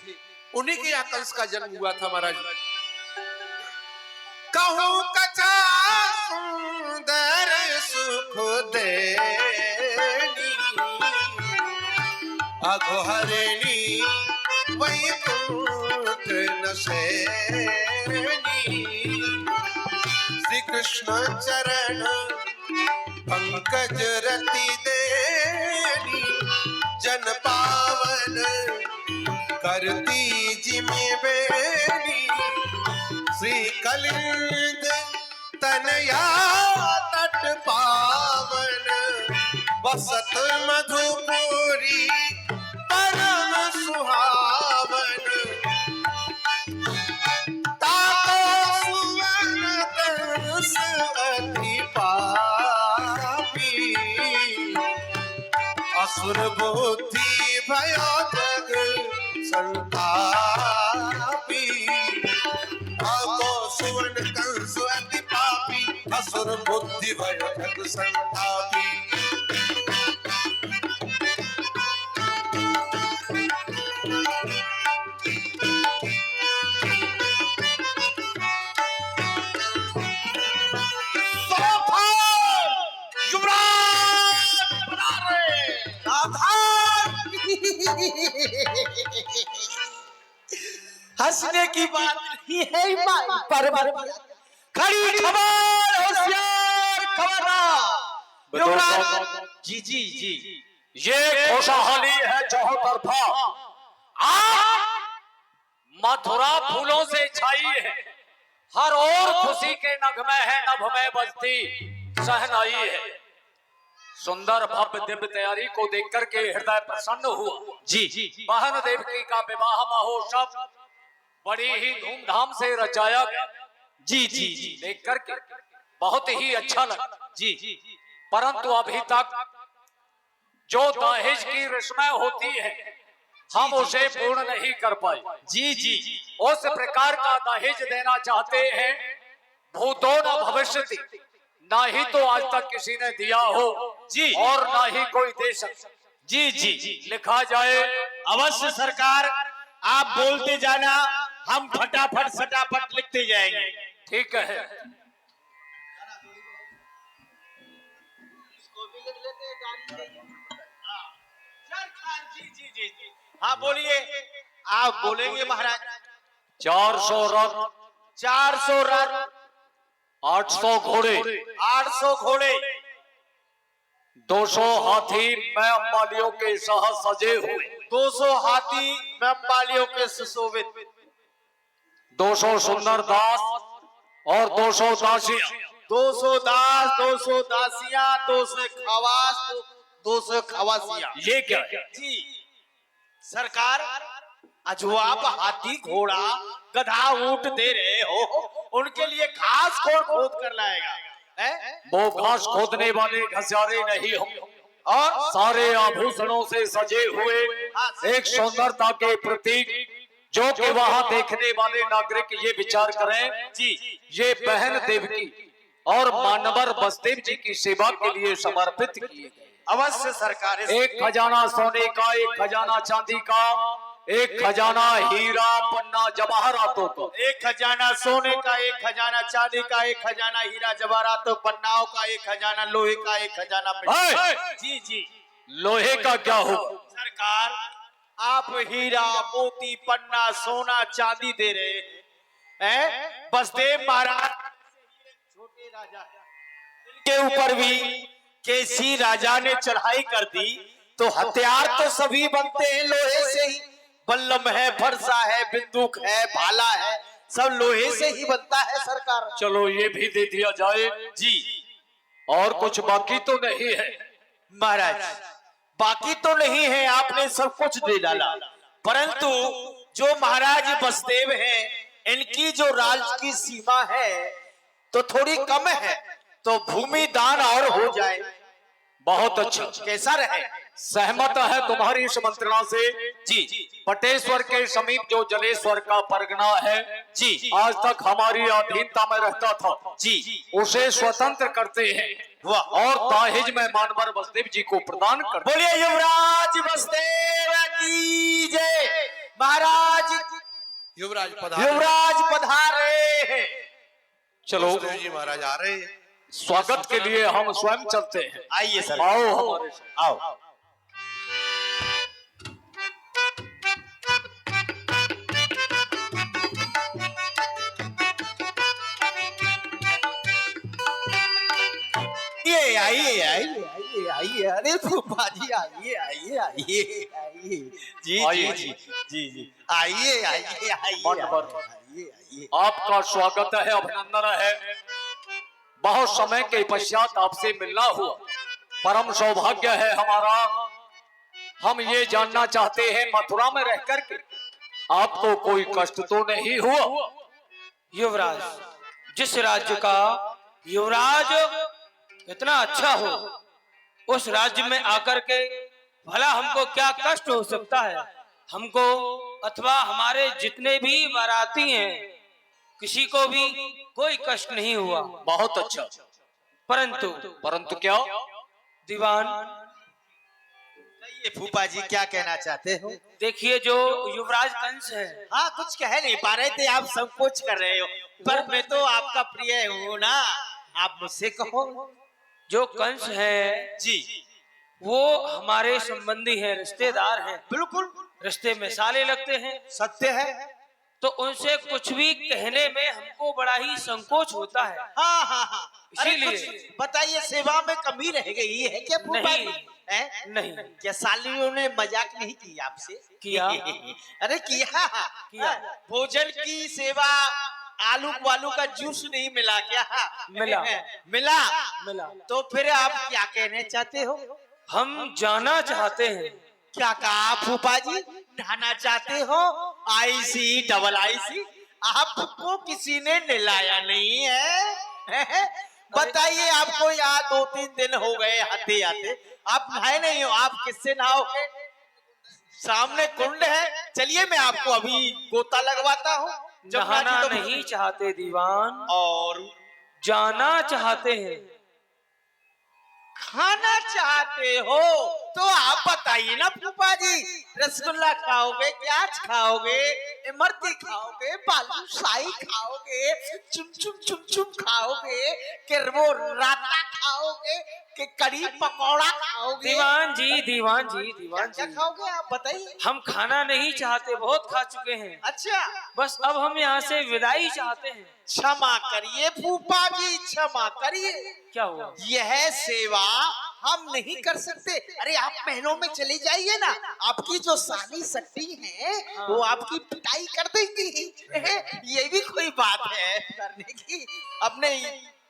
उन्हीं के यहाँ कंस का जन्म हुआ था। महाराज कहूं कथा सुंदर सुख देनी, अघोहरिणी वैकुंठ नसेनी, श्री कृष्ण चरण पंकज रति देनी, जन पावन करती जिमि बेनी, श्री कलिंद तनया तट पावन, बसत मधुपुरी परम सुहावन, ताको सुवन कंस अति पापी, असुर बुद्धि भयो जग संतापी, ताको सुवन कंस अति पापी, असुर बुद्धि भयो जग संतापी। हंसने की बात नहीं है माई पार्वती। खड़ी खबर, होशियार खबरदार। युवराज जी जी जी, ये खुशहाली है चौह तरफा। आज मथुरा फूलों से छाई है, हर ओर खुशी के नगमे है, नभ में बजती सहनाई है। सुंदर भव्य दिव्य तैयारी को देख करके हृदय प्रसन्न हुआ। जी बहन देवकी का विवाह महोत्सव बड़ी ही धूमधाम से रचाया गया। जी जी जी देख करके बहुत ही अच्छा लगा। जी परंतु अभी तक जो दहेज की रस्में होती है हम उसे पूर्ण नहीं कर पाए। जी जी उस प्रकार का दहेज देना चाहते हैं, भूतो न भविष्यति, ना ही तो आज तक किसी ने दिया हो जी और ना ही कोई दे सकता। जी जी जी लिखा जाए अवश्य सरकार, आप बोलते जाना, हम फटाफट फटाफट लिखते जाएंगे। ठीक है। जी जी जी हाँ बोलिए, आप बोलेंगे महाराज। 400 रथ, 400 रथ, 800 घोड़े, 800 घोड़े, 200 हाथी में अंबालियों के साथ सजे हुए, 200 हाथी मेमबालियों के सुशोभित, 200 सुंदर दास और 200 दासियां, 200 दास, 200 दासियां, 200 खवास, 200 खवासियां। ये क्या है? जी सरकार, जो आप हाथी घोड़ा गधा ऊंट दे रहे हो, उनके लिए घास कौन खोद कर लाएगा? वो घास खोदने वाले घसियारे नहीं होंगे और सारे आभूषणों से सजे हुए एक सुंदरता के प्रतीक, जो कि वहां देखने वाले नागरिक ये विचार करें जी ये बहन देवकी और मानवर बसदेव जी की सेवा के लिए समर्पित किए गए। अवश्य सरकार। एक खजाना सोने का, एक खजाना चांदी का, एक खजाना हीरा पन्ना जवाहरातों का, एक खजाना सोने का, एक खजाना चांदी का, एक खजाना हीरा जवाहरातों पन्नाओं का, एक खजाना लोहे का, एक खजाना मिट्टी। जी जी लोहे का क्या होगा? सरकार, आप हीरा मोती पन्ना सोना चांदी दे रहे हैं। बसदेव महाराज छोटे राजा, इनके ऊपर भी केसी राजा ने चढ़ाई कर दी, तो हथियार तो सभी बनते हैं लोहे से ही। बल्लम है, फरसा है, बंदूक है, भाला है, सब लोहे से ही बनता है सरकार। चलो ये भी दे दिया जाए जी और कुछ बाकी तो नहीं है। महाराज, बाकी तो नहीं है, आपने सब कुछ दे डाला, परंतु जो महाराज बसदेव हैं, इनकी जो राज की सीमा है तो थोड़ी कम है, तो भूमि दान और हो जाए। बहुत अच्छा, कैसा रहे? सहमत है तुम्हारी इस मंत्रणा से। जी पटेश्वर के समीप जो जलेश्वर का परगना है, जी आज तक हमारी अधीनता में रहता था, जी उसे स्वतंत्र करते हैं और दहेज में मानवर बसदेव जी को प्रदान कर। बोलिए युवराज बसदेव की जय। महाराज युवराज युवराज पधारे हैं। चलो जी महाराज आ रहे हैं। स्वागत के लिए हम स्वयं चलते हैं। आइए सर, आओ हमारे साथ। आओ। आइए आइए आइए आइए, अरे फूफा जी आइए आइए आइए आइए। जी आइए। जी जी जी आइए आइए आइए मन भर। आइए आइए। आपका स्वागत है, अभिनंदन है। बहुत समय के पश्चात आपसे मिलना हुआ, परम सौभाग्य है हमारा। हम ये जानना चाहते हैं, मथुरा में रह करके आपको कोई कष्ट तो नहीं हुआ? युवराज, जिस राज्य का युवराज इतना अच्छा हो, उस राज्य में आकर के भला हमको क्या कष्ट हो सकता है? हमको अथवा हमारे जितने भी बाराती हैं, किसी को भी कोई कष्ट नहीं हुआ। बहुत अच्छा। परंतु क्या? दीवान, ये फूफा जी क्या कहना चाहते हो? देखिए जो युवराज कंस है, हाँ, कुछ कह नहीं पा रहे थे, आप संकोच कर रहे हो, पर मैं तो आपका प्रिय हूँ ना, आप मुझसे कहो। जो कंस है जी वो हमारे संबंधी हैं, रिश्तेदार हैं, बिल्कुल रिश्ते में साले लगते हैं। सत्य है। तो उनसे कुछ भी कहने में हमको बड़ा ही संकोच होता है। हाँ हाँ हाँ, अरे इसीलिए। कुछ बताइए, सेवा में कमी रह गई है क्या फूफा नहीं, जी? हैं? नहीं। क्या सालियों ने मजाक नहीं की आपसे? किया। अरे किया। भोजन की सेवा, आलू वालू का जूस नहीं मिला क्या? मिला। मिला। मिला। तो फिर आप क्या कहने चाहते हो? हम जाना चाहते हैं। क्या कहा फूफा जी? नहाना चाहते हो? आईसी डबल आईसी आपको किसी ने नहलाया नहीं है? बताइए, आपको यहाँ 2-3 दिन हो गए आते आते, आप नहाए नहीं हो, आप किससे नहाओगे? सामने कुंड है, चलिए मैं आपको अभी गोता लगवाता हूँ। नहाना नहीं चाहते दीवान, और जाना चाहते हैं। खाना चाहते हो तो आप बताइए ना फूफा जी, रसगुल्ला खाओगे, प्याज खाओगे, इमरती खाओगे, बालूशाही खाओगे, चुम चुम चुम चुम खाओगे, कि वो राता खाओगे, कि कड़ी पकौड़ा खाओगे? दीवान जी, दीवान जी, दीवान क्या जी, खाओगे आप बताइए? हम खाना नहीं चाहते, बहुत खा चुके हैं। अच्छा, बस अब हम यहाँ से विदाई चाहते हैं। क्षमा करिए फूफा जी, क्षमा करिए। क्या हुआ? यह सेवा हम नहीं कर सकते। अरे आप महलों में चले जाइए ना, आपकी जो साली सट्टी है वो आपकी पिटाई कर देंगी। ये भी कोई बात है करने की? अपने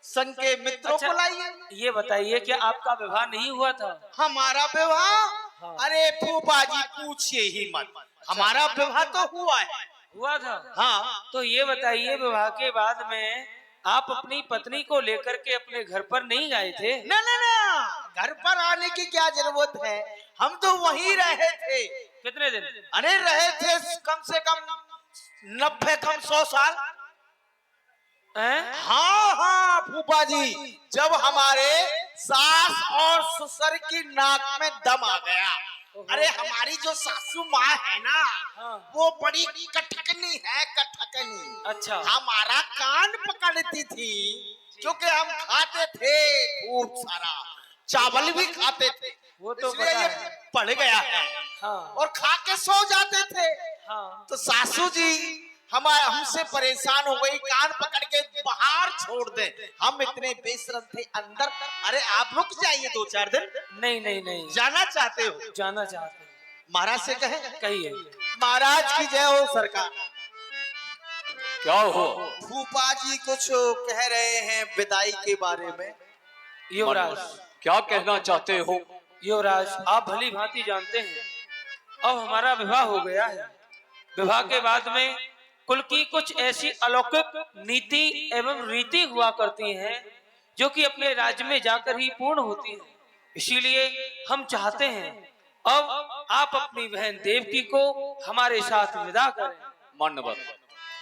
संग के मित्रों को लाइए। ये बताइए कि आपका विवाह नहीं हुआ था? हमारा विवाह? हाँ। अरे फूफा जी पूछिए ही मत, हमारा विवाह तो हुआ है। हुआ था? हाँ। तो ये बताइए, विवाह के बाद में आप अपनी पत्नी को लेकर के अपने घर पर नहीं आए थे? ना ना ना, घर पर आने की क्या जरूरत है, हम तो वहीं रहे थे। कितने दिन? अरे रहे थे कम से कम 90 कम 100 साल। हैं? हाँ हाँ फूफा जी, जब हमारे सास और ससुर की नाक में दम आ गया। अरे हमारी जो सासू माँ है ना, हाँ। वो बड़ी कटकनी है, कटकनी। अच्छा। हमारा कान पकड़ती थी, क्योंकि हम खाते थे खूब सारा, चावल भी खाते थे। वो तो इसलिए पता ये है। पड़ गया है। हाँ। और खा के सो जाते थे। हाँ। तो सासू जी हमसे परेशान हो गई, कान पकड़ के बाहर छोड़ दे। हम इतने बेशरम थे अंदर। अरे आप रुक जाइए 2-4 दिन। नहीं नहीं नहीं, जाना चाहते हो? जाना चाहते हैं। महाराज से कहे। कहिए। महाराज की जय हो सरकार। क्या हो? फूफा जी कुछ कह रहे हैं विदाई के बारे में। युवराज, क्या कहना चाहते हो? युवराज, आप भली भांति जानते हैं अब हमारा विवाह हो गया है। विवाह के बाद में कुल की कुछ ऐसी अलौकिक नीति एवं रीति हुआ करती हैं जो कि अपने राज्य में जाकर ही पूर्ण होती हैं। इसीलिए हम चाहते हैं अब आप अपनी बहन देवकी को हमारे साथ विदा करें। मान्यवर,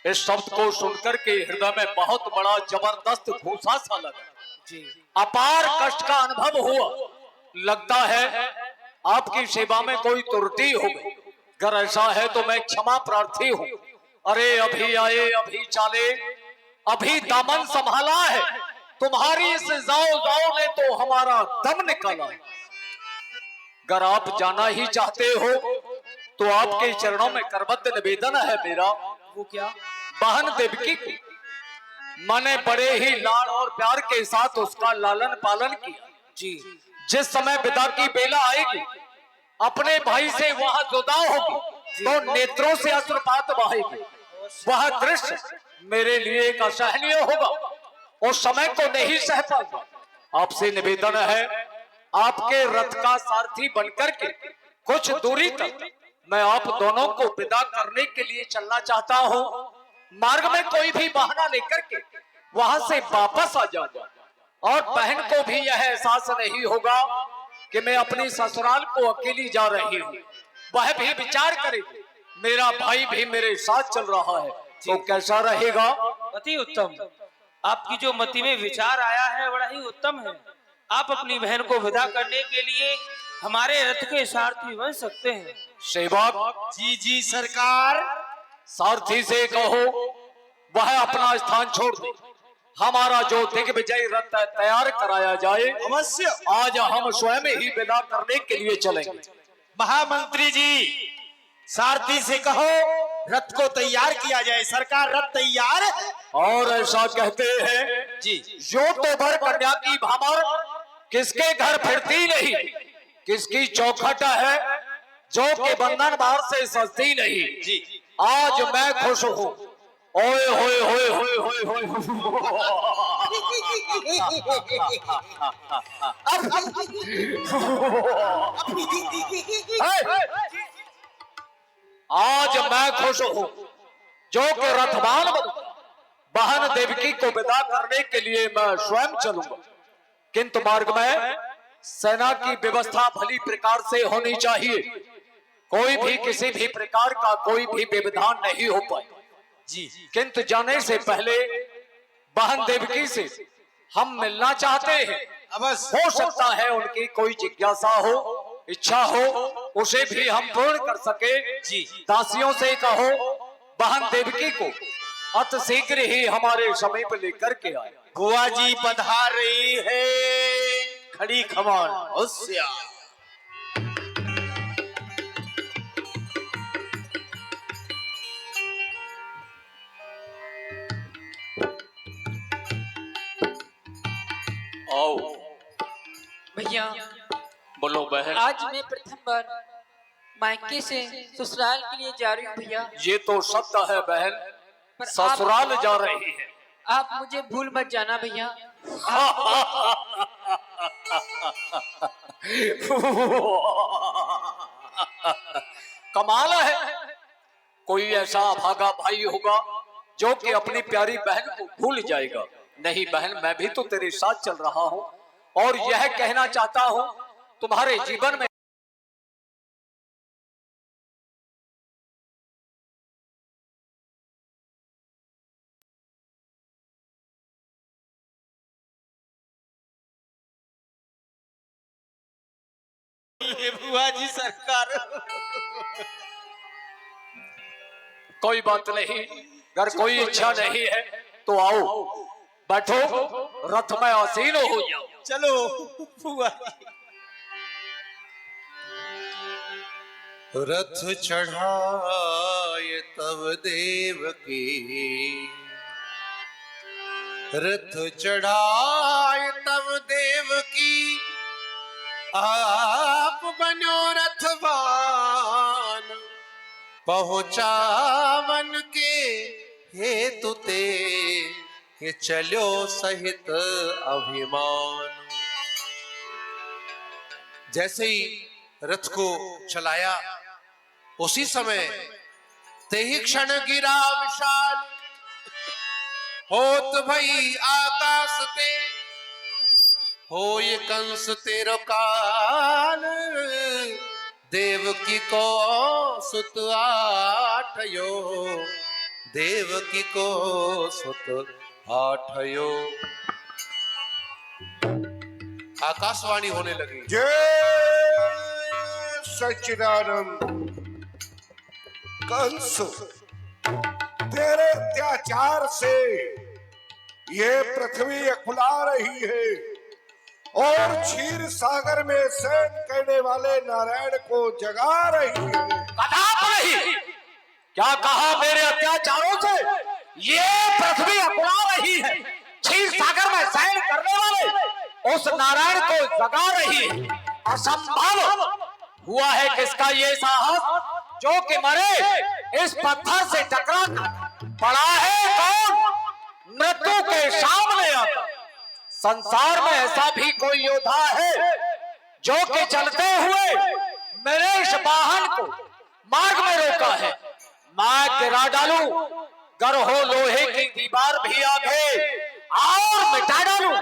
इस शब्द को सुनकर के हृदय में बहुत बड़ा जबरदस्त घूसा सा लगा। जी। अपार कष्ट का अनुभव हुआ। लगता है आपकी सेवा में कोई त्रुटि हो गई। अगर ऐसा है तो मैं क्षमा प्रार्थी हूँ। अरे अभी आए अभी चाले, अभी दामन संभाला है, तुम्हारी इस जाओ ने तो हमारा दम निकाला। अगर आप जाना ही चाहते हो तो आपके चरणों में करबद्ध निवेदन है मेरा। वो क्या? बहन देवकी को मैंने बड़े ही लाड़ और प्यार के साथ उसका लालन पालन किया। जी। जिस समय पिता की बेला आएगी, अपने भाई से वहां जुदा होगी तो नेत्रों से अश्रुपात बहेगी। वह दृश्य मेरे लिए एक असहनीय होगा। उस समय को नहीं सह पाऊंगा। आपसे निवेदन है, आपके रथ का सारथी बनकर के कुछ दूरी तक मैं आप दोनों को विदा करने के लिए चलना चाहता हूँ। मार्ग में कोई भी बहाना लेकर के वहां से वापस आ जाऊंगा और बहन को भी यह एहसास नहीं होगा कि मैं अपनी ससुराल को अकेली जा रही हूँ। वह भी विचार करेगी मेरा भाई भी मेरे साथ चल रहा है, तो कैसा रहेगा? अति उत्तम। आपकी जो मति में विचार आया है बड़ा ही उत्तम है। आप अपनी बहन को विदा करने के लिए हमारे रथ के सारथी बन सकते हैं। सेवक जी जी सरकार। सारथी से कहो वह अपना स्थान छोड़ दे। हमारा जो दिग्विजय रथ तैयार कराया जाए, अवश्य। आज हम स्वयं ही विदा करने के लिए चलेंगे। महामंत्री जी, सारथी से कहो रथ को तैयार किया जाए। सरकार रथ तैयार। और ऐसा कहते हैं जी। जो तो भर कन्या की भामर किसके घर फिरती नहीं, किसकी चौखट है जो के बंधन बाहर से सजती नहीं। जी। आज मैं खुश हूँ। ओए होए होए होए होए होए आज मैं खुश हूँ जो कि रथवान बनूंगा। बहन देवकी को विदा करने के लिए मैं स्वयं चलूंगा, किंतु मार्ग में सेना की व्यवस्था भली प्रकार से होनी चाहिए। कोई भी किसी भी प्रकार का कोई भी व्यवधान नहीं हो पाए। जी। किंतु जाने से पहले बहन देवकी से हम मिलना चाहते हैं। अवश्य। हो सकता है उनकी कोई जिज्ञासा हो, इच्छा हो, उसे भी हम पूर्ण कर सके। जी। दासियों से कहो बहन देवकी को अति शीघ्र ही हमारे समीप लेकर के आए। बुआ जी पधार रही है। खड़ी खमौन होशियार। आओ। भैया बोलो बहन। आज मैं प्रथम बार मायके से ससुराल के लिए जा रही हूँ भैया। ये तो सत्य है बहन, पर ससुराल जा रही है। आप मुझे भूल मत जाना भैया। कमाल है, कोई ऐसा भागा भाई होगा जो कि अपनी प्यारी बहन को भूल जाएगा। नहीं बहन, मैं भी तो तेरे साथ चल रहा हूँ और यह कहना चाहता हूँ तुम्हारे जीवन में बुआ जी सरकार। कोई बात नहीं, अगर कोई इच्छा नहीं है तो आओ, बैठो, रथ में आसीन हो जाओ। चलो बुआ जी। रथ चढ़ाए तब देवकी, रथ चढ़ाए तब देवकी, आप बनो रथवान, पहुंचा वन के हेतु ते, ये चलो सहित अभिमान। जैसे ही रथ को चलाया उसी समय ते ही क्षण गिरा विशाल, होत भई आकाश ते, हो ये कंस तेरो काल, देवकी को सुत आठयो, देवकी को सुत आठयो। आकाशवाणी होने लगी। जय सच्चिदानंद। कंस, तेरे अत्याचार से ये पृथ्वी अकुला रही है और क्षीर सागर में शयन करने वाले नारायण को जगा रही है। कदाप नहीं। क्या कहा? मेरे अत्याचारों से ये पृथ्वी अकुला रही है, क्षीर सागर में शयन करने वाले उस नारायण को जगा रही है। असंभव। हुआ है किसका ये साहस जो कि मरे इस पत्थर से टकरा पड़ा है? कौन मृत्यु के सामने आता? संसार में ऐसा भी कोई योद्धा है जो कि चलते हुए मेरे इस वाहन को मार्ग में रोका है? मैं गिरा डालूं, गर हो लोहे की दीवार भी आगे और मिटा डालूं,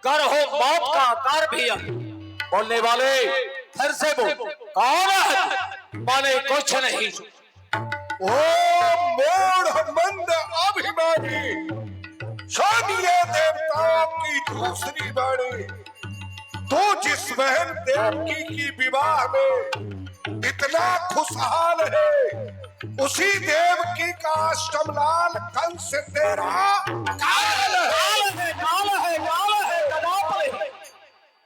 गर हो मौत का आकार भी आगे। बोलने वाले फिर से बोल, कौन है? मैंने कुछ नहीं। ओ मूढ़ मंद अभिमानी, सुनिए देवताओं की दूसरी वाणी। तू जिस बहन देवकी की विवाह में इतना खुशहाल है, उसी देवकी का अष्टमलाल कंस तेरा काल है।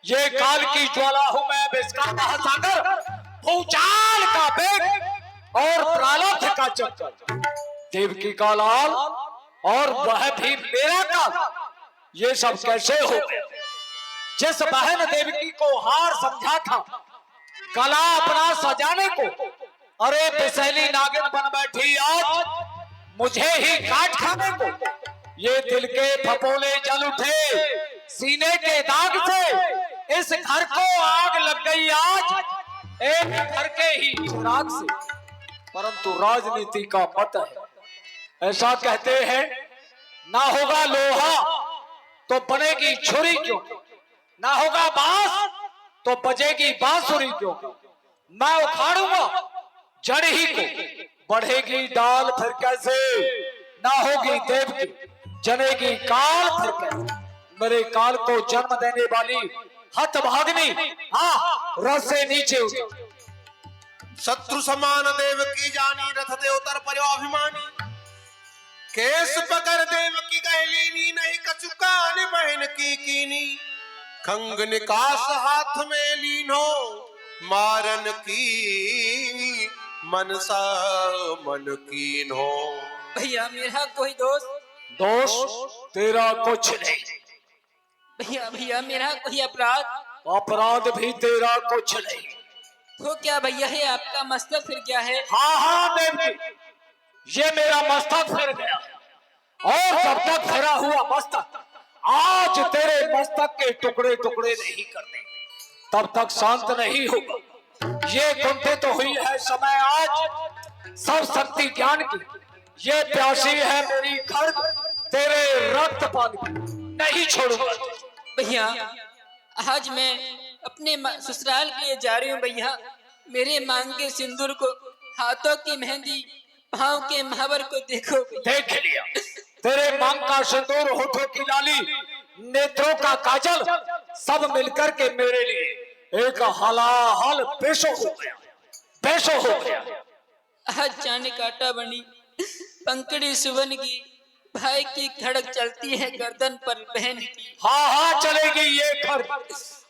ये काल की ज्वाला हूं मैं, विष का महासागर, भूचाल का वेग और प्रारब्ध का चक्कर, देवकी का लाल और वह भी मेरा काल, ये सब कैसे हो गया? जिस बहन देवकी को हार समझा था गला अपना सजाने को, अरे बिसैली नागिन बन बैठी आज मुझे ही काट खाने को। ये दिल के फपोले जल उठे सीने के दाग से, इस घर को आग लग गई आज एक घर के ही चिराग से। परंतु राजनीति का मत है, ऐसा कहते हैं ना होगा लोहा तो बनेगी छुरी क्यों, ना होगा बांस तो बजेगी बांसुरी क्यों। मैं उखाड़ूंगा जड़ ही को, बढ़ेगी डाल फिर कैसे, ना होगी देव की जनेगी काल फिर कैसे। मेरे काल को जन्म देने वाली हतभागिनी, हाँ रस से नीचे उतर। शत्रु समान देव की जानी, रथ दे उतर पर्यो अभिमानी। केस पकड़ देव की गहलीनी, नहीं कचुकान बहन की कीनी। खंग निकास हाथ में लीन हो, मारन की मनसा मन कीन हो। भैया मेरा कोई दोष तेरा कुछ नहीं, भैया भैया मेरा कोई अपराध भी तेरा कुछ नहीं। तो क्या भैया है आपका मस्तक फिर क्या है? हाँ देवी, ये मेरा मस्तक फिर गया, और जब तक फिरा हुआ मस्तक आज तेरे मस्तक के टुकड़े टुकड़े नहीं करते तब तक शांत नहीं होगा। ये कुंठित तो हुई है समय आज सब शक्ति ज्ञान की, ये प्यासी है मेरी खर्ग तेरे रक्त पान की, नहीं छोड़ूंगा। भैया आज मैं अपने ससुराल के लिए जा रही हूँ। भैया मेरे मांग के सिंदूर को, हाथों की मेहंदी, पाँव के महावर को देखो। देख लिया तेरे मांग का सिंदूर, होठों की लाली, नेत्रों का काजल, सब मिलकर के मेरे लिए एक हलाहल पेशो हो गया, पेशो हो गया। आज जाने काटा बनी पंकड़ी सुवन की, भाई की धड़क चलती है गर्दन पर बहन की। हाँ चलेगी ये खर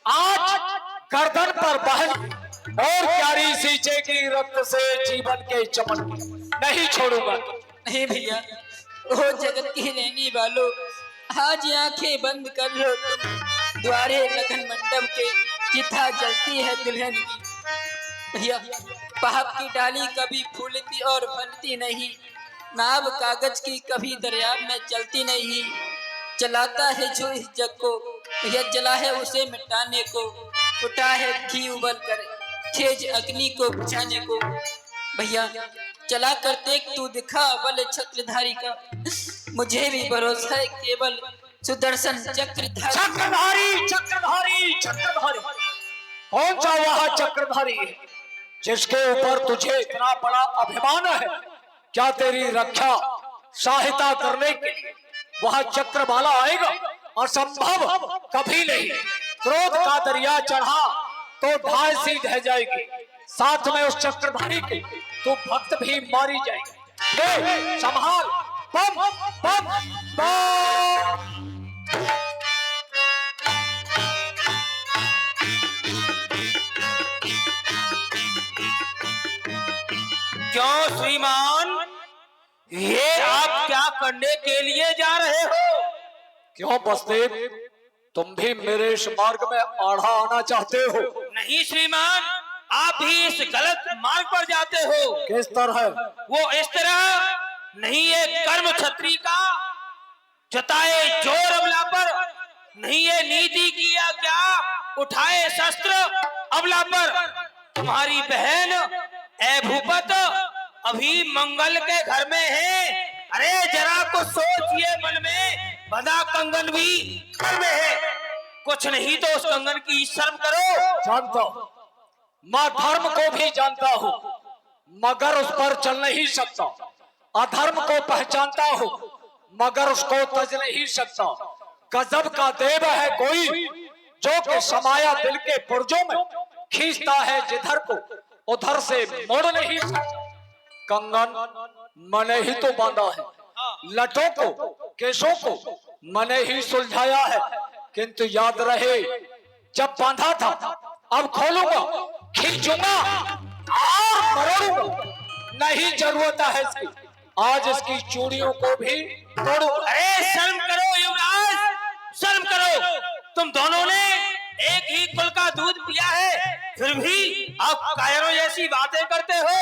आज गर्दन पर बहन, और प्यारी सींचेगी रक्त से जीवन के चमन, नहीं छोड़ूंगा। नहीं भैया, ओ जगत की रहने वालों, आज आंखें बंद कर लो तुम, द्वारे लगन मंडप के चिता जलती है दुल्हन की। भैया पाप की डाली कभी फूलती और फलती नहीं, नाव कागज की कभी दरिया में चलती नहीं। जलाता है जो इस जग को, यह जला है उसे मिटाने को, उठा है घी उबल कर तेज अग्नि को बुझाने को। भैया चला कर देख तू दिखा बल चक्रधारी का, मुझे भी भरोसा है केवल सुदर्शन चक्रधारी। चक्रधारी चक्रधारी चक्रधारी, कौन सा वह चक्रधारी है जिसके ऊपर तुझे इतना बड़ा अभिमान है? क्या तेरी रक्षा सहायता करने के लिए वह चक्रवाला आएगा? असंभव, कभी नहीं। क्रोध का दरिया चढ़ा तो ढाई सी ढह जाएगी, साथ में उस चक्रधारी के तो भक्त भी मारी जाएगी। संभाल, बम बम बम। क्यों श्रीमान, ये आप क्या करने के लिए जा रहे हो? क्यों बसदेव, तुम भी मेरे इस मार्ग में आढ़ा आना चाहते हो? नहीं श्रीमान, आप ही इस गलत मार्ग पर जाते हो। किस तरह? वो इस तरह नहीं, ये कर्म छत्री का जताए जोर अबला पर नहीं, ये नीति किया क्या उठाए शस्त्र अबला पर। तुम्हारी बहन ए भूपत अभी मंगल के घर में है, अरे जरा को सोचिए, मन में बंधा कंगन भी घर में है, कुछ नहीं तो उस कंगन की शर्म करो। जानता हूं, मैं धर्म को भी जानता हूँ, मगर उस पर चल नहीं सकता। अधर्म को पहचानता हूँ, मगर उसको तज नहीं सकता। गजब का देव है कोई जो कि समाया दिल के पुर्जों में, खींचता है जिधर को उधर से मोड़ नहीं सकता। कंगन मैंने ही तो बांधा है, लटों को केशों को मैंने ही सुलझाया है, किंतु याद रहे जब बांधा था अब खोलूंगा, खींचूंगा और मरोड़ूंगा, नहीं जरूरत है इसकी। आज इसकी चूड़ियों को भी तोड़ो। अरे शर्म करो युवराज, शर्म करो। तुम दोनों ने एक ही कुल का दूध पिया है, फिर भी आप कायरों जैसी बातें करते हो।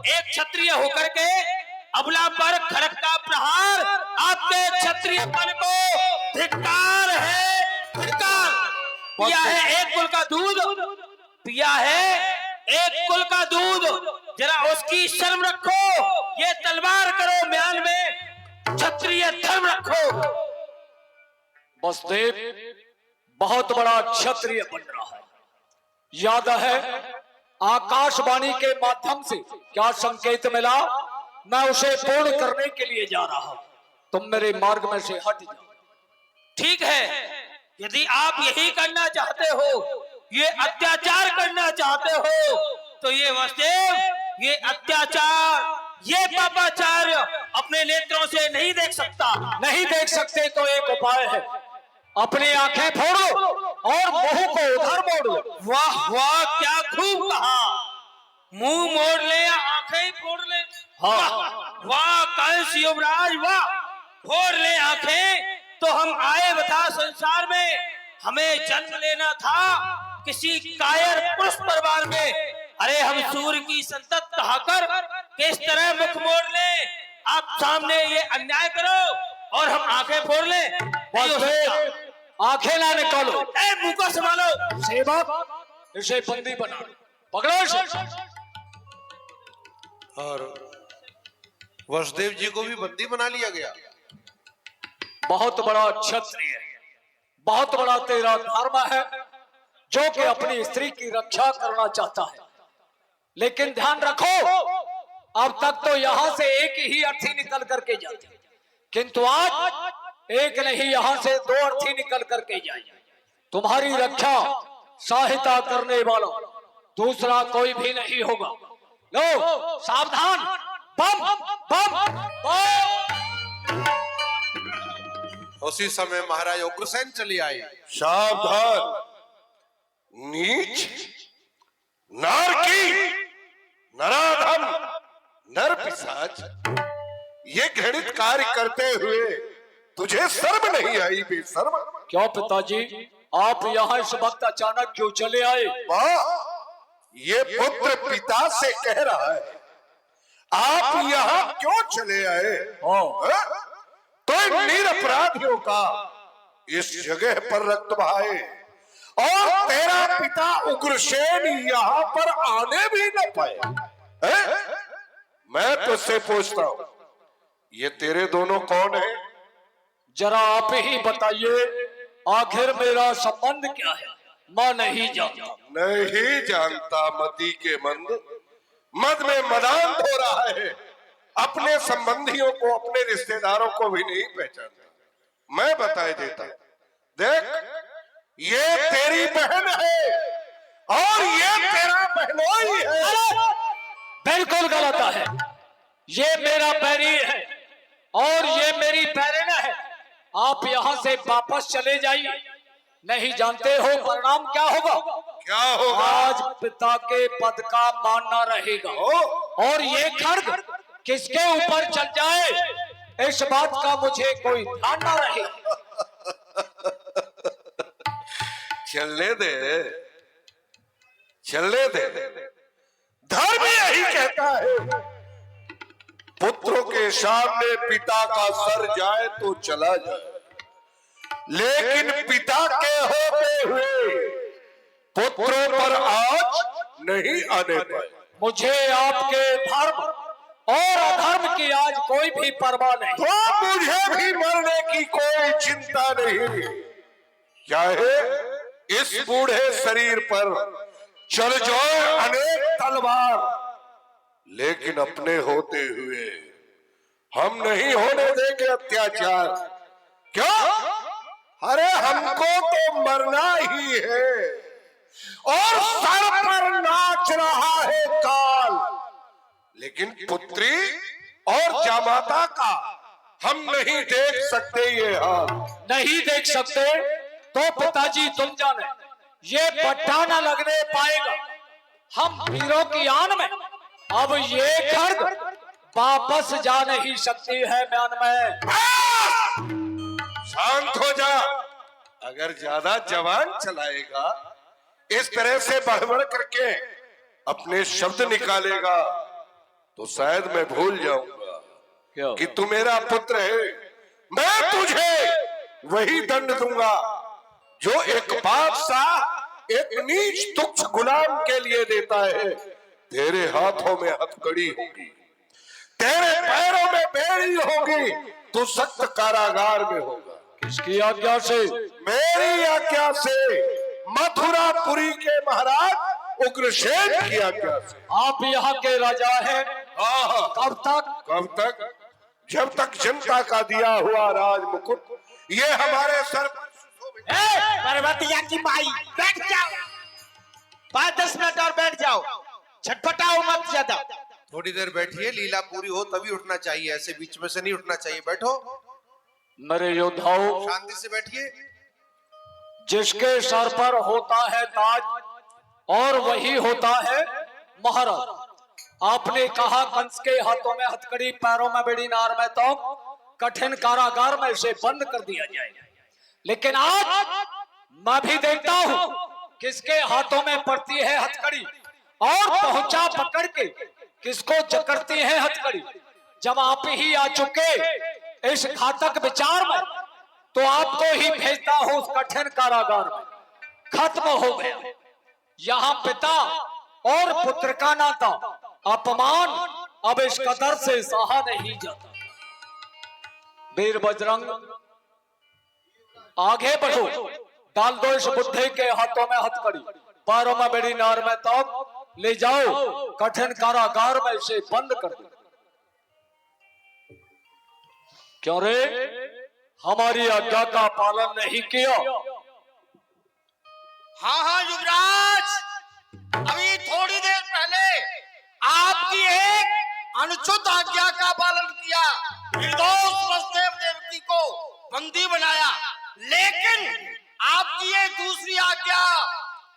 एक क्षत्रिय होकर के अबला पर खड़क का प्रहार, आपके क्षत्रियपन को धिक्कार है, धिक्कार। पिया है एक कुल का दूध, पिया है एक कुल का दूध, जरा उसकी शर्म रखो। ये तलवार करो म्यान में, क्षत्रिय धर्म रखो। बसदेव बहुत बड़ा क्षत्रिय बन रहा है। याद है आकाशवाणी के माध्यम से क्या संकेत मिला, मैं उसे पूर्ण करने के लिए जा रहा हूं। तुम मेरे मार्ग में से हट जाओ। ठीक है, यदि आप यही करना चाहते हो, ये अत्याचार करना चाहते हो, तो ये वसुदेव, ये अत्याचार, ये पापाचार अपने नेत्रों से नहीं देख सकता। नहीं देख सकते तो एक उपाय है, अपनी आंखें फोड़ो और मुंह को उधर मोड़ो। वाह वाह, क्या खूब कहा। मुंह मोड़ ले या आंखें फोड़ ले। वाह वाह कंस युवराज, वाह। फोड़ ले आंखें तो हम आए बता संसार में, हमें जन्म लेना था किसी कायर पुरुष परिवार में। अरे हम सूर्य की संतत कहाकर किस तरह मुख मोड़ ले, आप सामने ये अन्याय करो और हम आंखें फोड़ ले। आंखें ना निकालो। मुंह को संभालो। सेवक इसे बंदी बना, पकड़ो इसे। और वसुदेव जी को भी बंदी बना लिया गया। बहुत बड़ा क्षत्रिय, बहुत बड़ा तेरा धर्म है जो कि अपनी स्त्री की रक्षा करना चाहता है। लेकिन ध्यान रखो, अब तक तो यहां से एक ही अर्थी निकल करके जाते, किंतु आज एक नहीं यहां से दो अर्थी निकल करके जाए। तुम्हारी रक्षा सहायता करने वाला दूसरा कोई भी नहीं होगा। लो सावधान, बम बम बम। उसी समय महाराज उग्रसेन चली आई। सावधान, नीच, नारकी, नराधम, नर पिशाच, ये घृणित कार्य करते हुए तुझे शर्म नहीं आई? बेशर्म। क्यों पिताजी, आप यहाँ इस वक्त अचानक क्यों चले आए? वाह, ये पुत्र पिता से कह रहा है, आप यहाँ क्यों चले आए? हाँ? तो निरपराधियों का इस जगह पर रक्त बहाए और तेरा पिता उग्रसेन यहाँ पर आने भी न पाए। मैं तुझसे पूछता हूँ, ये तेरे दोनों कौन है? जरा आप ही बताइए, आखिर मेरा संबंध क्या है? मैं नहीं जानता। नहीं जानता? मती के मंद, मद में मदान हो रहा है, अपने संबंधियों को, अपने रिश्तेदारों को भी नहीं पहचानता। मैं बताए देता, देख, ये तेरी बहन है और ये तेरा बहनोई है। बिल्कुल गलत है, ये मेरा बैरी है और ये मेरी बैरिन है। आप यहाँ से वापस चले जाइए। नहीं जानते हो परिणाम क्या होगा? क्या होगा? आज पिता के पद का मानना रहेगा और ये खड्ग किसके ऊपर चल जाए इस बात का मुझे कोई ध्यान न रहे। चलने दे, चलने दे। धर्म यही कहता है, पुत्रों के सामने पिता का सर जाए तो चला जाए, लेकिन पिता के होते हुए पुत्रों पर आज नहीं आने पाए। मुझे आपके धर्म और अधर्म की आज कोई भी परवाह नहीं। तो मुझे भी मरने की कोई चिंता नहीं, चाहे इस बूढ़े शरीर पर चल जाए अनेक तलवार, लेकिन अपने होते हुए हम नहीं होने देंगे अत्याचार। क्यों? अरे हमको तो मरना ही है और सर पर नाच रहा है काल, लेकिन पुत्री और जामाता का हम नहीं देख सकते ये हाल। नहीं देख सकते तो पिताजी तुम जाने, ये पट्टा न लगने पाएगा। हम वीरों की आन में अब ये खर्द वापस जा नहीं सकती है म्यान में। शांत हो जा। अगर ज्यादा जवान चलाएगा, इस तरह से बढ़ करके अपने शब्द निकालेगा, तो शायद मैं भूल जाऊंगा कि तू मेरा पुत्र है। मैं तुझे वही दंड दूंगा जो एक बादशाह एक नीच तुच्छ गुलाम के लिए देता है। तेरे हाथों में हथकड़ी होगी, तेरे पैरों में बेड़ी होगी, तू सख्त कारागार में होगा। किसकी आज्ञा से? मेरी आज्ञा से, मथुरापुरी के महाराज उग्रसेन की आज्ञा से। आप यहाँ के राजा हैं। हाँ, कब तक? कब तक? जब तक जनता का दिया हुआ राज मुकुट ये हमारे सर पर। पर्वतिया की माई, बैठ जाओ। 5-10 मिनट और बैठ जाओ, छटपटाओ मत ज्यादा। थोड़ी देर बैठिए, लीला पूरी हो तभी उठना चाहिए, ऐसे बीच में से नहीं उठना चाहिए। बैठो, मेरे योद्धाओं, शांति से बैठिए। जिसके सर पर होता है ताज और वही होता है महाराज। आपने कहा कंस के हाथों में हथकड़ी, पैरों में बेड़ी, नार में तो कठिन कारागार में इसे बंद कर दिया जाए। लेकिन आज मैं भी देखता हूं किसके हाथों में पड़ती है हथकड़ी और पहुंचा पकड़ के किसको जकड़ती है हथकड़ी। जब आप ही आ चुके इस घातक विचार में, तो आपको ही भेजता हूं उस कठिन कारागार में। खत्म हो गया यहाँ पिता और पुत्र का नाता। अपमान अब इस कदर से सहा नहीं जाता। वीर बजरंग आगे बढ़ो, डाल दो इस बुढ़े के हाथों में हथकड़ी, पैरों में बेड़ी, नार में तोप, ले जाओ कठिन कारागार में इसे बंद कर दो। क्यों रे, हमारी आज्ञा का पालन नहीं किया? हाँ हाँ युवराज, अभी थोड़ी देर पहले आपकी एक अनुचित आज्ञा का पालन किया, निर्दोष वसुदेव देवकी को बंदी बनाया, लेकिन आपकी ये दूसरी आज्ञा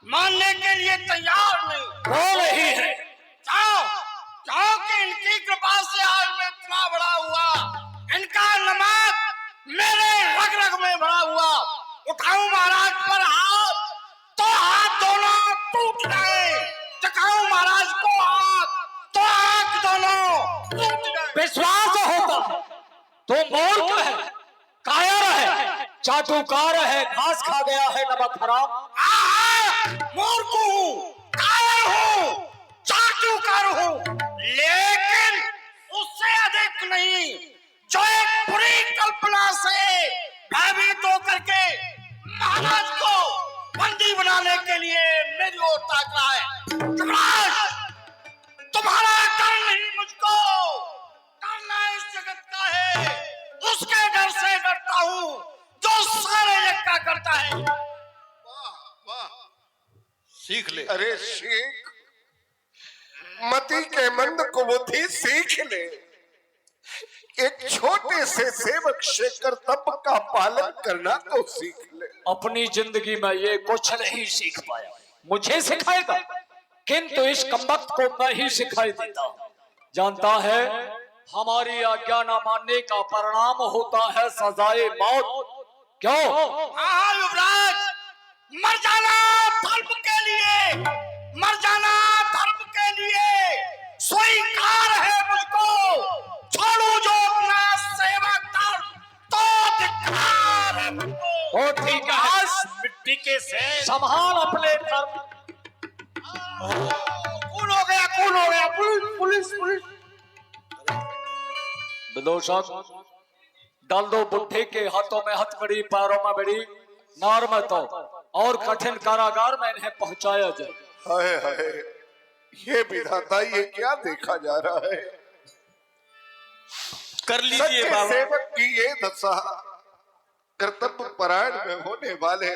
मानने के लिए तैयार नहीं। क्यों नहीं है? क्योंकि इनकी कृपा से आज मैं इतना बड़ा हुआ, इनका नमक मेरे रग रग में भरा हुआ। उठाऊं महाराज पर हाथ तो हाथ दोनों टूट गए, जगाऊं महाराज को हाथ तो आंख दोनों टूट गए। विश्वास होता तो मूर्ख है, कायर है, चाटुकार है, घास खा गया है नमक हराम। मूर्ख हूँ, कायर हूँ, चाटुकार हूँ, लेकिन उससे अधिक नहीं, जो एक बुरी कल्पना से भयभीत होकर के महाराज को बंदी बनाने के लिए मेरी ओर ताक रहा है। युवराज, तुम्हारा डर नहीं मुझको, डरना इस जगत का है, उसके डर से डरता हूँ जो सारे जग का करता है। वाह, सीख ले। अरे सीख, मति के मंद को बुद्धि सीख ले। एक छोटे से सेवक से कर्तव्य का पालन करना तो सीख ले। अपनी जिंदगी में ये कुछ नहीं सीख पाया, मुझे सिखाएगा, किंतु इस कमबख्त को मैं ही सिखाई देता। जानता है हमारी आज्ञा न मानने का परिणाम होता है सजाए मौत। क्यों? हाँ युवराज, मर जाना धर्म के लिए, मर जाना धर्म के लिए स्वीकार है मुझको। छोड़ू जो अपना सेवक धर्म तो धिक्कार है मुझको। ओ ठीक है, मिट्टी के से संभाल अपने धर्म। कौन हो गया, कौन हो गया? Police police police. विदोषक, डाल दो बुढ़े के हाथों में हथकड़ी, पैरों में बेड़ी, नार में तो, और कठिन कारागार में इन्हें पहुंचाया जाए। हाय हाय, ये विधाता, ये क्या देखा जा रहा है? कर लीजिए बाबा। सेवक की ये दशा कर्तव्य परायण में होने वाले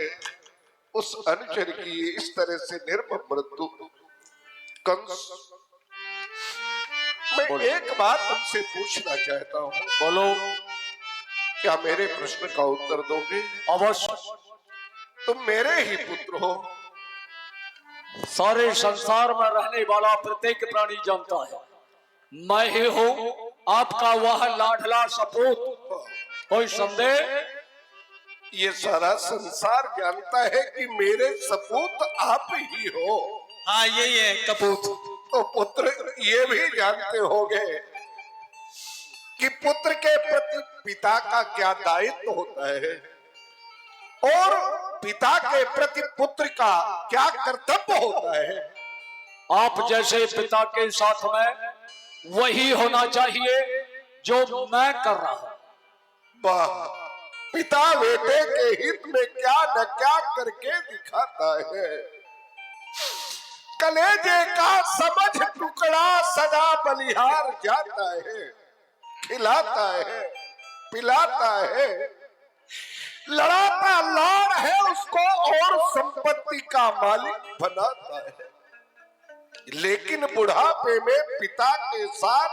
उस अनुचर की इस तरह से निर्मम मृत्यु। कंस, मैं एक बात तुमसे पूछना चाहता हूँ। बोलो। क्या मेरे प्रश्न का उत्तर दोगे? अवश्य। तुम मेरे ही पुत्र हो। सारे संसार में रहने वाला प्रत्येक प्राणी जानता है मैं ही हूँ आपका वह लाडला सपूत। कोई संदेह? ये सारा संसार जानता है कि मेरे सपूत आप ही हो। हाँ यही है कपूत। तो पुत्र ये भी जानते होंगे कि पुत्र के प्रति पिता का क्या दायित्व होता है और पिता के प्रति पुत्र का क्या कर्तव्य होता है। आप जैसे पिता के साथ में वही होना चाहिए जो मैं कर रहा हूँ। वाह, पिता बेटे के हित में क्या न क्या करके दिखाता है। कलेजे का समझ टुकड़ा सदा बलिहार जाता है, खिलाता है, पिलाता है, लड़ाता लाड़ है उसको और संपत्ति का मालिक बनाता है। लेकिन बुढ़ापे में पिता के साथ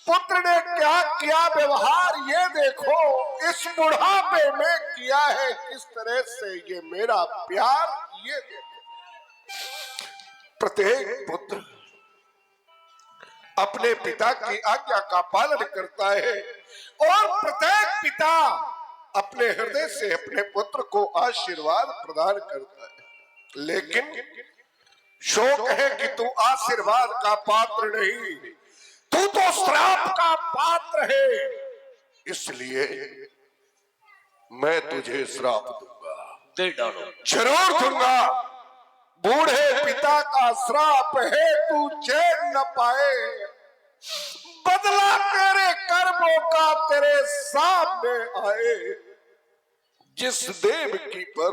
पुत्र ने क्या किया व्यवहार ये देखो। इस बुढ़ापे में किया है किस तरह से ये मेरा प्यार ये देखो। प्रत्येक पुत्र अपने पिता की आज्ञा का पालन करता है और प्रत्येक पिता अपने हृदय से अपने पुत्र को आशीर्वाद प्रदान करता है। लेकिन शोक है कि तू आशीर्वाद का पात्र नहीं, तू तो श्राप का पात्र है। इसलिए मैं तुझे श्राप दूंगा। दे डालो। जरूर दूंगा। बूढ़े पिता का श्राप है तू चैन न पाए, बदला तेरे कर्मों का तेरे सामने आए। जिस देवकी पर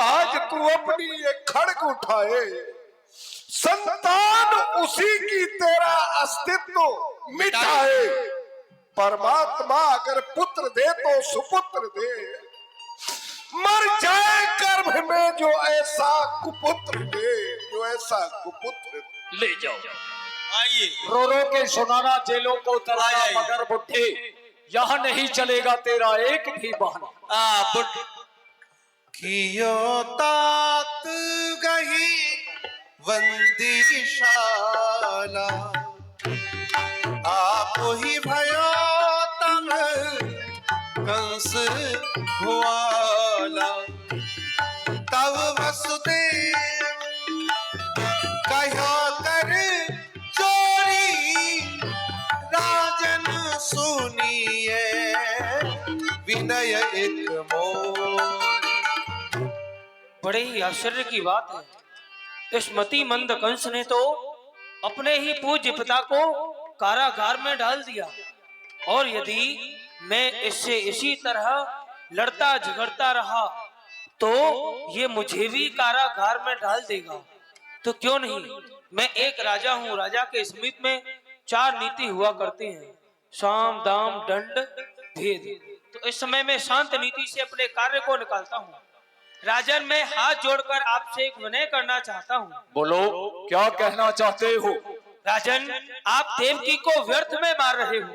आज तू अपनी ये खड़ग उठाए, संतान उसी की तेरा अस्तित्व मिटाए। परमात्मा अगर पुत्र दे तो सुपुत्र दे, मर जाए गर्भ में जो ऐसा कुपुत्र दे, जो ऐसा कुपुत्र दे। ले जाओ। आइए। रो रो के सुनाना जेलों को तराया, मगर बुढ़े यहाँ नहीं चलेगा तेरा एक भी बहाना। कियो तात गही वंदीशाला, आप ही भयो तम कंस भुआला। तब वसुदेव कहो कर चोरी, राजन सुनिए विनय एक मोर। बड़े ही आश्चर्य की बात है, इस मति मंद कंस ने तो अपने ही पूज्य पिता को कारागार में डाल दिया, और यदि मैं इससे इसी तरह लड़ता झगड़ता रहा तो ये मुझे भी कारागार में डाल देगा। तो क्यों नहीं, मैं एक राजा हूँ, राजा के समीप में 4 नीति हुआ करते हैं, साम दाम दंड भेद। तो इस समय मैं शांत नीति से अपने कार्य को निकालता हूँ। राजन, मैं हाथ जोड़कर आपसे एक विनय करना चाहता हूँ। बोलो, क्या कहना चाहते हो? राजन, आप देवकी को व्यर्थ में मार रहे हो।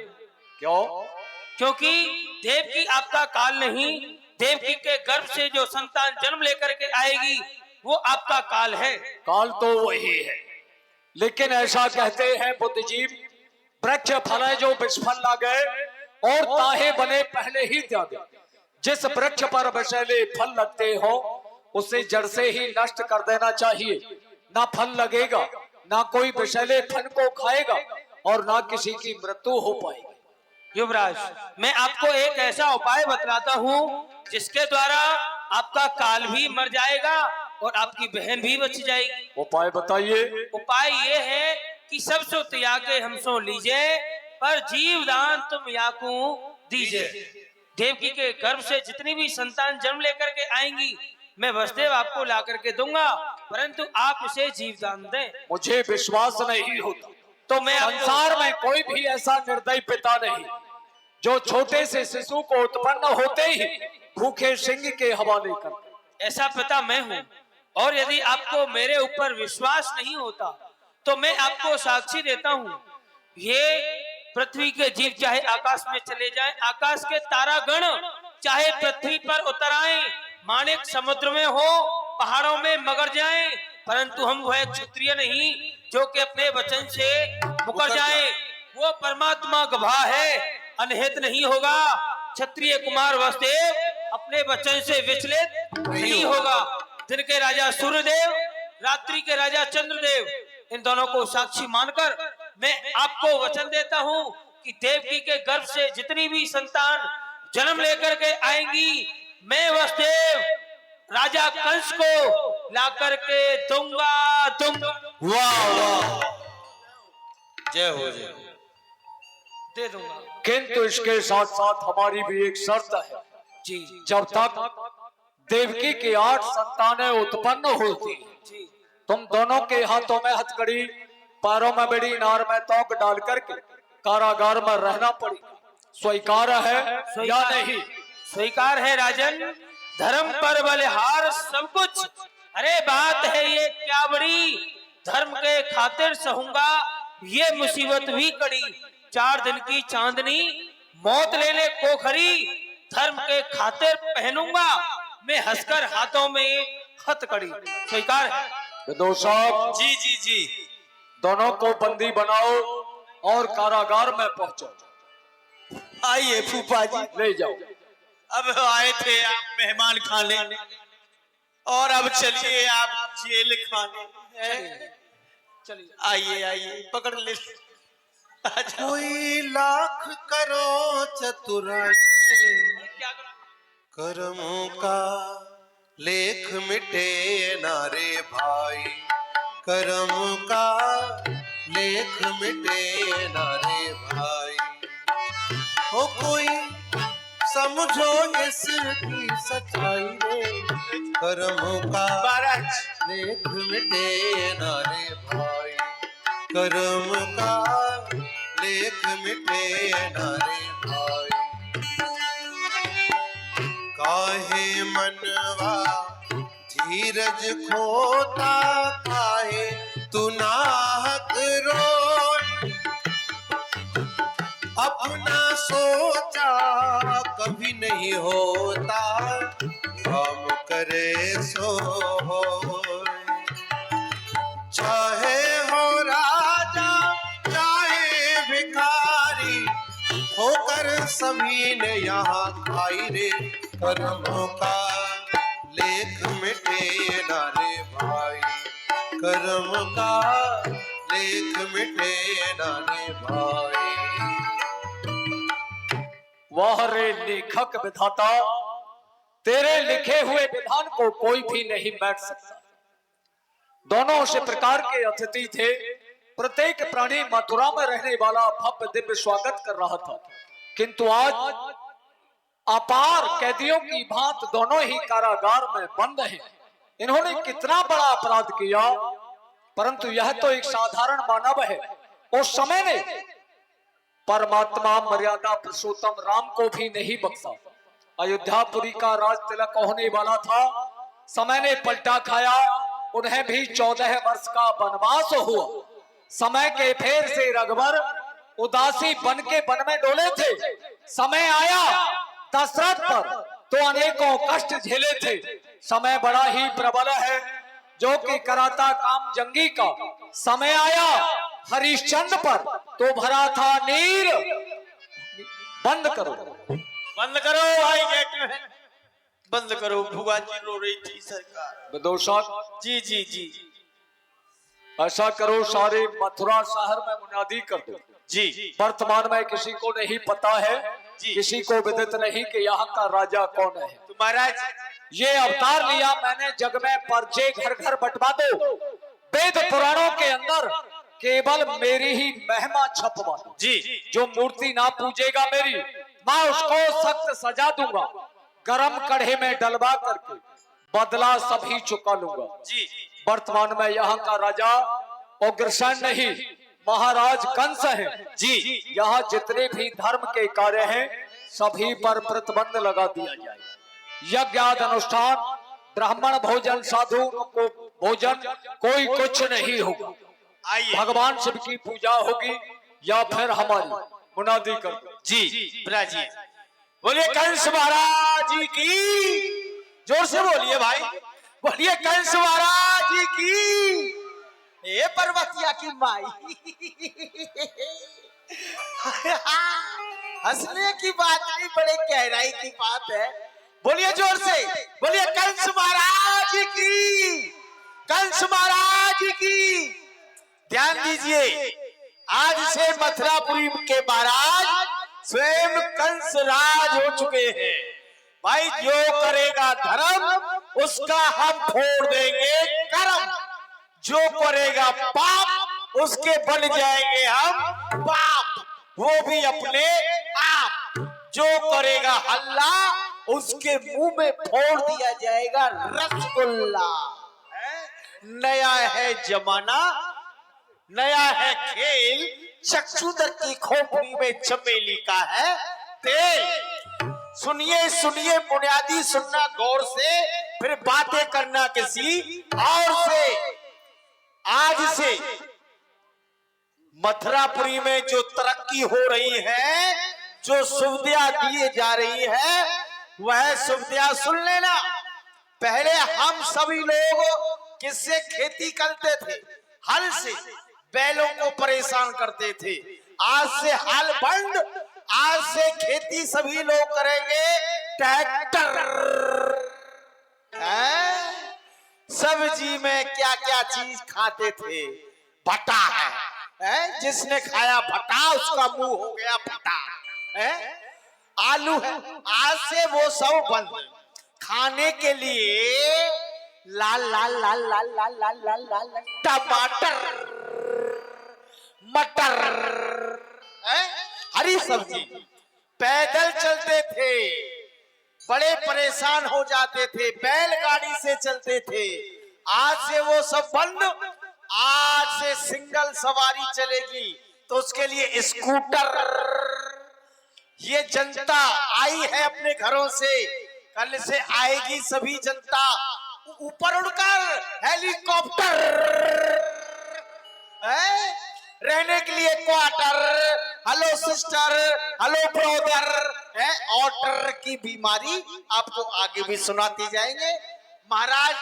क्यों? क्योंकि देवकी आपका काल नहीं, देवकी के गर्भ से जो संतान जन्म लेकर के आएगी वो आपका काल है। काल तो वही है, लेकिन ऐसा कहते हैं बुद्धिजीव, वृक्ष फल जो विस्फल ना गए और ताहे बने पहले ही त्यागे। जिस वृक्ष पर विषैले फल लगते हो उसे जड़ से ही नष्ट कर देना चाहिए। ना फल लगेगा, ना कोई विषैले फल को खाएगा और ना किसी की मृत्यु हो पाएगी। युवराज, मैं आपको एक ऐसा उपाय बतलाता हूँ जिसके द्वारा आपका काल भी मर जाएगा और आपकी बहन भी बच जाएगी। उपाय बताइए। उपाय ये है कि सब सो त्यागे हमसो लीजिए, पर जीवदान तुम याकू दीजिए। देवकी के गर्भ से जितनी भी संतान जन्म लेकर के आएंगी मैं वसुदेव आपको ला करके दूंगा, परंतु आप इसे जीवदान दें। मुझे विश्वास नहीं होता। तो मैं संसार में कोई भी ऐसा निर्दयी पिता नहीं जो छोटे से शिशु को उत्पन्न होते ही भूखे सिंह के हवाले कर। ऐसा पिता मैं हूँ, और यदि आपको मेरे ऊपर विश्वास नहीं होता तो मैं आपको साक्षी देता हूँ। ये पृथ्वी के जीव चाहे आकाश में चले जाएं, आकाश के तारागण चाहे पृथ्वी पर उतर आए, माणिक समुद्र में हो, पहाड़ों में मगर जाएं, परंतु हम वह क्षत्रिय नहीं जो कि अपने वचन से मुकर जाए, वो परमात्मा गवाह है, अनहित नहीं होगा। क्षत्रिय कुमार वसुदेव अपने वचन से विचलित नहीं होगा। दिन के राजा सूर्यदेव, रात्रि के राजा चंद्रदेव, इन दोनों को साक्षी मानकर मैं आपको वचन देता हूं कि देवकी के गर्भ से जितनी भी संतान जन्म लेकर के आएंगी, मैं वसुदेव राजा कंस को ला करके दूंगा। वाह वाह, जय हो जय हो। दे दूंगा। किंतु इसके साथ साथ हमारी भी एक शर्त है। जी जब तक देवकी की 8 संतानें उत्पन्न होती, तुम दोनों के हाथों में हथकड़ी, पैरों में बड़ी, नार में तोक डाल करके कारागार में रहना पड़ी। स्वीकार है या नहीं? स्वीकार है राजन। धर्म पर बलिहार सब कुछ। अरे बात है ये क्या बड़ी, धर्म के खातिर सहूंगा ये मुसीबत भी कड़ी। 4 दिन की चांदनी मौत ले ले कोखरी, धर्म के खातिर पहनूंगा मैं हंसकर हाथों में हथकड़ी। स्वीकार है? विदोष साहब, जी जी जी, दोनों को बंदी बनाओ और कारागार में पहुंचो। आइए फूफा जी, ले जाओ। अब आए थे आप मेहमान खाने, और अब चलिए आप जेल खाने। चलिए आइए आइए, पकड़ ले। कोई लाख करो चतुराई, कर्मों का लेख मिटे नारे भाई, कर्म का लेख मिटे नारे भाई। हो कोई समझो इसकी सच्चाई रे, कर्मों का लेख मिटे नारे भाई, कर्म का लेख मिटे नारे भाई। काहे मनवा धीरज खोता, काहे तू नाहक रोए, अपना सोचा कभी नहीं होता, हम करे सो होए। चाहे हो राजा चाहे भिखारी, होकर सभी ने यहाँ खाई रे, कर्मों का लेख मिटे नारे भाई, कर्म का लेख मिटे नारे भाई। वाह रे लेखक विधाता, तेरे लिखे हुए विधान को कोई भी नहीं बैठ सकता। दोनों उस प्रकार के अतिथि थे, प्रत्येक प्राणी मथुरा में रहने वाला भव्य दिव्य स्वागत कर रहा था, किंतु आज अपार कैदियों की भांत दोनों ही कारागार में बंद हैं। इन्होंने कितना बड़ा अपराध किया, परंतु यह तो एक साधारण मानव है। उस समय ने परमात्मा मर्यादा पुरुषोत्तम राम को भी नहीं बख्शा। अयोध्यापुरी का राज तिलक होने वाला था, समय ने पलटा खाया, उन्हें भी 14 वर्ष का वनवास हुआ। समय के फेर से रघुवर उदासी बन के वन में डोले थे। समय आया दशरथ पर तो अनेकों कष्ट झेले थे। समय बड़ा ही प्रबल है जो कि कराता काम जंगी का। समय आया हरिश्चंद्र पर तो भरा था नीर। बंद करो भाई गेट में बंद करो। भुआ जी रो रही थी सरकार। विदोषा जी जी जी ऐसा करो, सारे मथुरा शहर में मुनादी कर दो। जी वर्तमान में किसी को नहीं पता है, किसी को विदित नहीं कि यहाँ का राजा कौन है। तो महाराज ये अवतार लिया मैंने, जग में पर्चे घर घर बंटवा दो। वेद पुराणों के अंदर केवल मेरी ही महिमा छपवा दो। जी जो मूर्ति ना पूजेगा मेरी, मैं उसको सख्त सजा दूंगा। गरम कढ़े में डलवा करके बदला सभी चुका लूंगा। जी वर्तमान में यहाँ का राजा उग्रसेन नहीं, महाराज कंस है। जी यहाँ जितने भी धर्म के कार्य हैं सभी पर प्रतिबंध लगा दिया जाए। यज्ञ आदि अनुष्ठान, ब्राह्मण भोजन, साधु को भोजन, कोई कुछ नहीं होगा। आइए भगवान शिव की पूजा होगी या फिर हमारी। मुनादी कर दो। जी ब्राजी बोलिए कंस महाराज जी की। जोर से बोलिए भाई, बोलिए कंस महाराज जी की। ए पर्वतिया की माई हंसने की बात नहीं, बड़े गहराई की बात है। बोलिए जोर से, बोलिए कंस महाराज की, कंस महाराज की। ध्यान दीजिए, आज से मथुरापुरी के महाराज स्वयं कंस राज हो चुके हैं। भाई जो करेगा धर्म उसका हम फोड़ देंगे कर्म, जो करेगा पाप उसके बन जाएंगे हम बाप, वो भी अपने आप। जो करेगा हल्ला उसके मुंह में फोड़ दिया जाएगा रसगुल्ला। नया है जमाना, नया है खेल, चक्षुदर की खोपड़ी में चमेली का है तेल। सुनिए सुनिए बुनियादी सुनना गौर से, फिर बातें करना किसी और से। आज से मथुरापुरी में जो तरक्की हो रही है, जो सुविधा दिए जा रही है, वह सुविधा सुन लेना। पहले हम सभी लोग किससे खेती करते थे? हल से, बैलों को परेशान करते थे। आज से हल बंद, आज से खेती सभी लोग करेंगे ट्रैक्टर। सब्जी में क्या क्या चीज खाते थे? भट्टा है, जिसने खाया भट्टा उसका मुंह हो गया फटा। आलू है, आज से वो सब बंद। खाने के लिए लाल लाल लाल लाल लाल लाल लाल लाल टमाटर, मटर, हरी सब्जी। पैदल चलते थे, बड़े परेशान हो जाते थे, बैलगाड़ी से चलते थे। आज से वो सब बंद, आज से सिंगल सवारी चलेगी, तो उसके लिए स्कूटर। ये जनता आई है अपने घरों से, कल से आएगी सभी जनता ऊपर उड़कर हेलीकॉप्टर। रहने के लिए quarter, hello sister, hello brother, order की बीमारी आपको आगे भी सुनाती जाएंगे। महाराज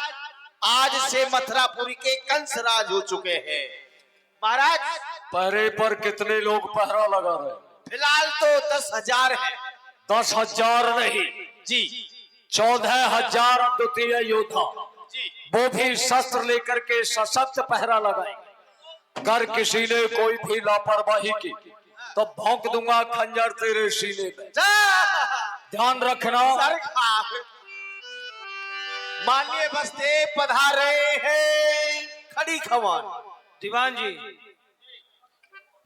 आज से मथुरापुरी के कंस राज हो चुके हैं। महाराज पहरे पर कितने लोग पहरा लगा रहे? फिलहाल तो 10,000 है। 10,000 नहीं जी, 14,000 द्वितीय योद्धा, जी। वो भी शस्त्र लेकर के सशक्त पहरा लगाएंगे। अगर किसी ने कोई भी लापरवाही की तो भौंक दूंगा खंजर तेरे सीने में। ध्यान रखना। सरकार माननीय बस्ते पधारे हैं, खड़ी खवान। दीवान जी,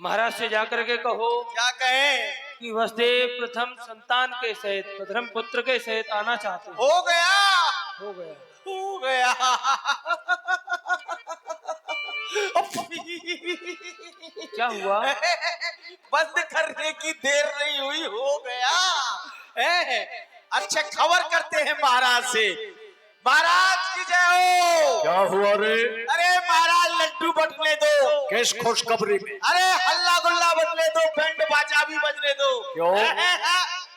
महाराज से जाकर के कहो क्या कहें? कि वसुदेव प्रथम संतान के सहित, प्रथम पुत्र के सहित आना चाहते हैं। हो गया, हो गया, हो गया। क्या हुआ? बंद करने की देर नहीं हुई, हो गया। अच्छा खबर करते हैं महाराज से। महाराज की जय हो। क्या हुआ रे? अरे महाराज लड्डू बटने दो। किस खुशखबरी में? अरे हल्ला गुल्ला बजने दो, बैंड बाजा भी बजने दो। क्यों?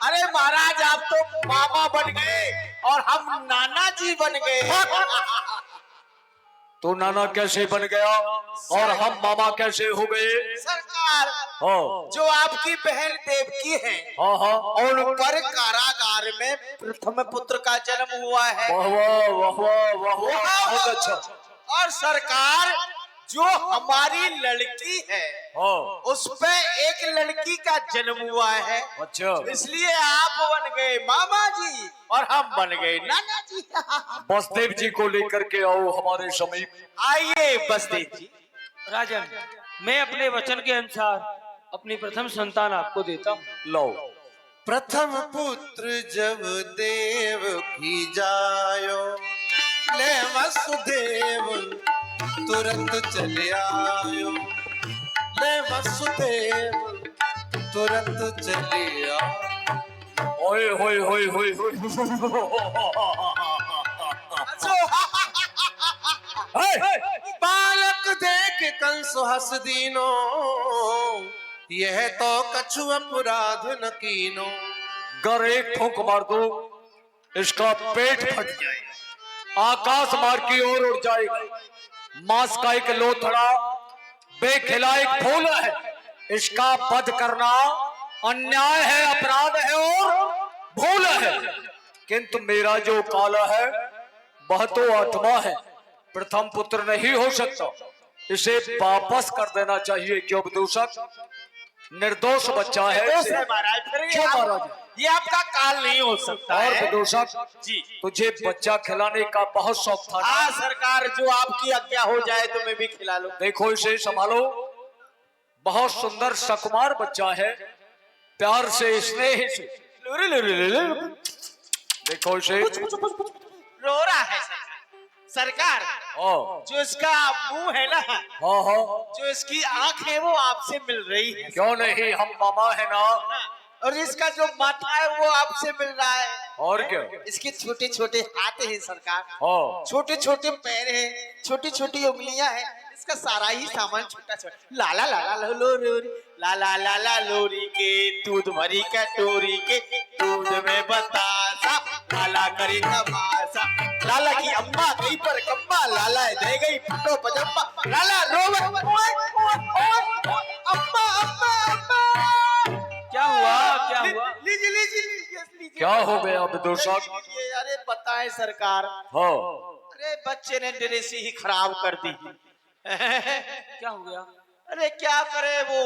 अरे महाराज आप तो मामा बन गए और हम नाना जी बन गए। तू नाना कैसे बन गया और हम मामा कैसे हो गए? सरकार, हाँ जो आपकी बहन देवकी है, हाँ हाँ, उनकर कारागार में प्रथम पुत्र का जन्म हुआ है। वाह वाह वाह वाह वाह वाह, बहुत अच्छा। और सरकार, जो हमारी लड़की है हाँ उस पे एक लड़की का जन्म हुआ है। अच्छा, इसलिए आप बन गए मामा जी और हम बन गए नाना जी। बसदेव जी को लेकर के आओ हमारे समीप। आइए बसदेव जी। राजन, मैं अपने वचन के अनुसार अपनी प्रथम संतान आपको देता हूँ। लो। प्रथम पुत्र जब देव की जायो, ले वसुदेव तुरंत चले आयो, ले वसुदेव तुरंत चले आओ। ओए होए होए होए होए। बालक देख कंस हंस दीनो, यह तो कछु अपराध न कीनो। अगर एक फूंक मार दो इसका पेट फट जाएगा, आकाश मार्ग की ओर उड़ जाएगा। मांस का एक लोथड़ा बेखिला एक फूल है। इसका वध करना अन्याय है, अपराध है और भूल है। किंतु मेरा जो काला है वह तो आत्मा है, प्रथम पुत्र नहीं हो सकता। इसे वापस कर देना चाहिए। क्यों विदूषक? निर्दोष बच्चा है। निर्दोष है महाराज, फिर क्यों महाराज? ये आपका काल नहीं हो सकता और है। विदूषक जी तुझे बच्चा खिलाने का बहुत शौक था ना? हाँ सरकार, जो आपकी आज्ञा हो जाए तो मैं भी खिला लूं। देखो इसे संभालो, बहुत सुंदर सकुमार बच्चा है, प्यार से स्नेह से देखो इसे। रो रहा है सरकार। हाँ जो इसका मुंह है ना, हाँ, जो इसकी आंख है वो आपसे मिल रही है, क्यों नहीं, हम मामा है ना। और इसका जो माथा है वो आपसे मिल रहा है। और क्या? इसके छोटे छोटे हाथ हैं सरकार, हाँ छोटे छोटे पैर हैं, छोटी छोटी उंगलियां हैं। इसका सारा ही सामान छोटा छोटा। लाला लाला लोरी, लाला लाला लोरी के दूध भरी कटोरी के, दूध में बतासा लाला करी तमाशा। लाला की अम्मा गई पर कम्मा, लाला दे गई फटो पजम्मा। लाला रोवे अम्मा अम्मा अम्मा। क्या हुआ, क्या हुआ? लीजिए लीजिए लीजिए। क्या हो गया विदूषक? अरे बताएं सरकार। हाँ अरे बच्चे ने ड्रेस ही खराब कर दी। क्या हो गया? अरे क्या करे, वो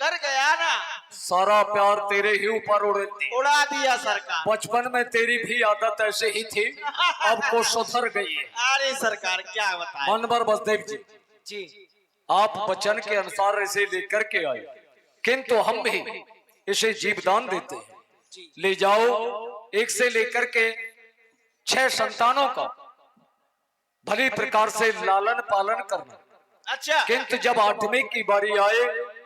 कर गया ना, सारा प्यार तेरे ही ऊपर उड़ा दिया सरकार। बचपन में तेरी भी आदत ऐसे ही थी, अब को सुधर गई है। अरे सरकार क्या बताएं। मनवर बसदेव जी, जी आप वचन के अनुसार इसे लेकर के आए, किंतु हम भी इसे जीवदान देते हैं। ले जाओ, एक से लेकर के 6 संतानों का भली प्रकार से लालन पालन करना। अच्छा किंतु जब 8वीं की बारी आए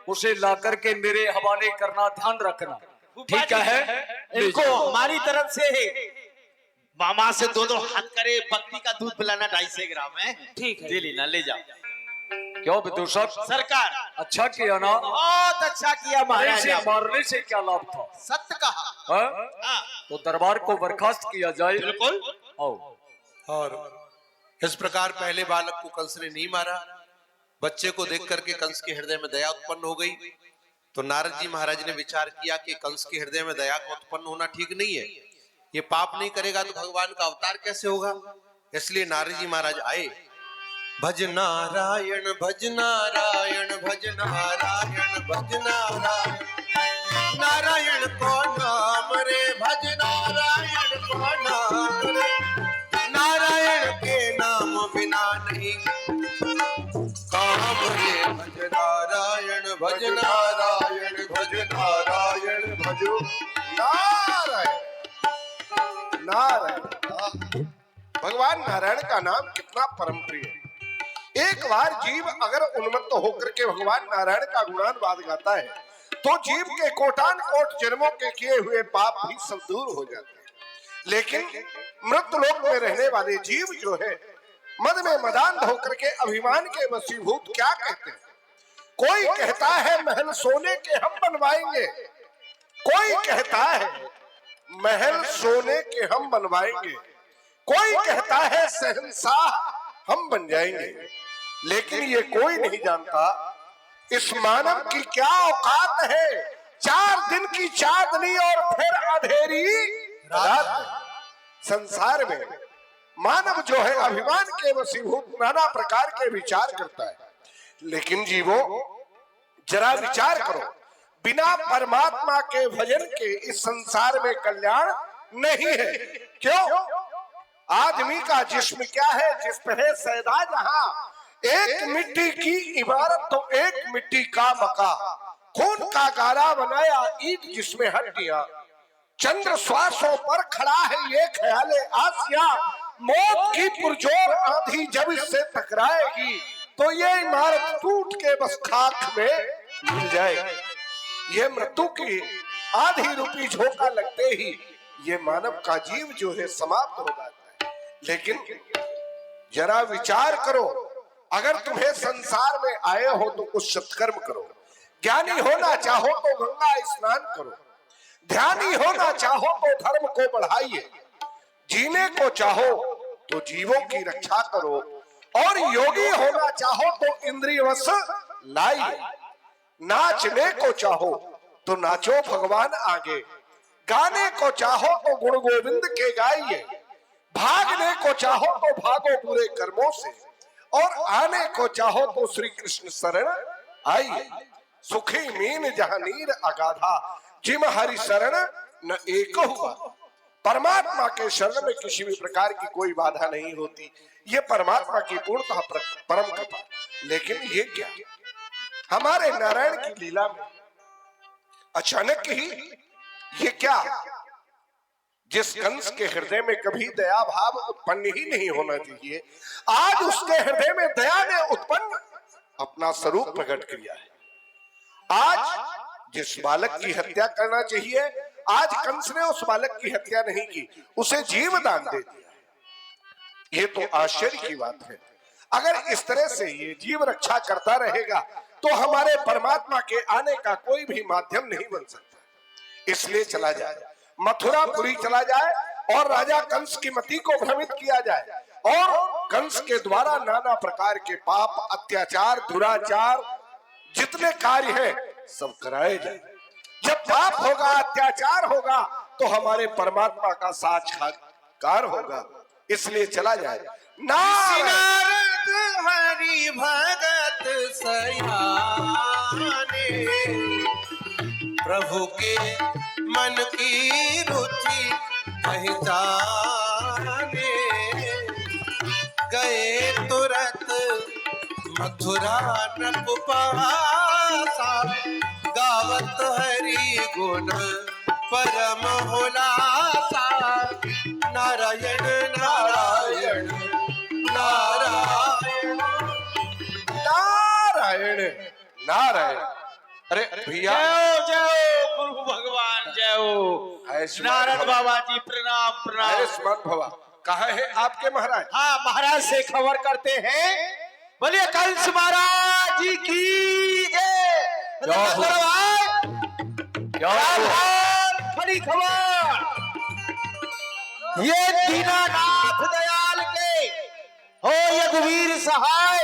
उसे ला करके मेरे हवाले करना, ध्यान रखना, ठीक है? इनको हमारी तरफ से मामा से 2-2 हाथ करे, बकरी का दूध पिलाना 250 ग्राम है। ठीक है। ले लेना, ले जाओ क्यों विदूषक? सरकार। अच्छा किया ना, बहुत अच्छा किया महाराज। इसे मारने से क्या लाभ था? सत्य कहा। हाँ? हाँ, तो दरबार को बर्खास्त किया जाए। बिल्कुल। आओ। और इस प्रकार पहले बालक को कंस ने नहीं मारा। बच्चे को देख करके कंस के हृदय में दया उत्पन्न हो गई। तो नारद जी महाराज ने विचार किया कि कंस के हृदय में दया का उत्पन्न होना ठीक नहीं है, ये पाप नहीं करेगा तो भगवान का अवतार कैसे होगा। इसलिए नारद जी महाराज आए। भज नारायण भज नारायण भज नारायण भज नारायण, नारायण को नाम रे, भज नारायण को नाम रे, नारायण के नाम बिना नहीं काम रे। भज नारायण भज नारायण भज नारायण भजो नारायण नारायण। भगवान नारायण का नाम कितना परम प्रिय है। एक बार जीव अगर उन्मत्त होकर के भगवान नारायण का गुणानुवाद गाता है तो जीव के कोटान कोट जन्मों के किए हुए पाप भी सब दूर हो जाते हैं। लेकिन मृत लोक में रहने वाले जीव जो है, मद में मदान होकर के अभिमान के वशीभूत क्या कहते हैं? कोई कहता है महल सोने के हम बनवाएंगे, कोई कहता है महल सोने के हम बनवाएंगे, कोई कहता है शहंशाह हम बन जाएंगे। लेकिन ये कोई नहीं जानता इस मानव की क्या औकात है। 4 दिन की चांदनी और फिर अंधेरी रात। संसार में मानव जो है अभिमान के वशीभूत नाना प्रकार के विचार करता है। लेकिन जीवो जरा विचार करो, बिना परमात्मा के भजन के इस संसार में कल्याण नहीं है। क्यों? आदमी का जिस्म क्या है? जिस्म है सैदा जहां, एक मिट्टी की इबारत तो एक मिट्टी का मका, खून का गारा बनाया ईद जिसमें हड्डियां, चंद्र श्वासों पर खड़ा है ये ख्याले आसिया, मौत की पुरजोर आंधी जब इससे टकराएगी तो ये इमारत टूट के बस खाक में मिल जाएगी। ये मृत्यु की आधी रूपी झोंका लगते ही ये मानव का जीव जो है समाप्त हो जाता है। लेकिन जरा विचार करो, अगर तुम्हें संसार में आए हो तो कुछ सत्कर्म करो, ज्ञानी होना चाहो तो गंगा स्नान करो, ध्यानी होना चाहो तो धर्म को बढ़ाइए, जीने को चाहो तो जीवों की रक्षा करो, और योगी होना चाहो तो इंद्रिय वश लाइए, नाचने को चाहो तो नाचो भगवान आगे, गाने को चाहो तो गुण गोविंद के गाइए, भागने को चाहो तो भागो बुरे कर्मों से, और आने को चाहो तो श्री कृष्ण शरण आइए। सुखी मीन जहां नीर अगाधा, जिम हरि शरण न एक हुआ। परमात्मा के शरण में किसी भी प्रकार की कोई बाधा नहीं होती, ये परमात्मा की पूर्णतः परम कृपा। लेकिन ये क्या, हमारे नारायण की लीला में अचानक ही ये क्या, जिस कंस के हृदय में कभी दया भाव उत्पन्न ही नहीं होना चाहिए, आज उसके हृदय में दया ने उत्पन्न अपना स्वरूप प्रकट किया है। आज जिस बालक की हत्या करना चाहिए, आज कंस ने उस बालक की हत्या नहीं की, उसे जीव दान दे दिया। ये तो आश्चर्य की बात है। अगर इस तरह से ये जीव रक्षा करता रहेगा तो हमारे परमात्मा के आने का कोई भी माध्यम नहीं बन सकता। इसलिए चला जाए, मथुरापुरी चला जाए और राजा कंस की मति को भ्रमित किया जाए, और कंस के द्वारा नाना प्रकार के पाप, अत्याचार, दुराचार जितने कार्य हैं सब कराए जाए। जब पाप होगा, अत्याचार होगा, तो हमारे परमात्मा का साक्षात्कार होगा। इसलिए चला जाए। नारद हरि भगत सयाने, प्रभु के मन की रुचि पहचाने, गए तुरंत मथुरा नृपपासा, गावत हरि गुण परम हुलासा, नारायण नारायण नारायण नारायण नारायण। अरे भैया, जय हो गुरु भगवान, जय हो नारद बाबा जी, प्रणाम प्रणाम। आयुष्मान भवा। कहाँ है आपके महाराज? हाँ, महाराज से खबर करते हैं। बोलिए कंस महाराज जी की जय। बड़ी खबर, ये दीनानाथ दयाल के हो यदुवीर सहाय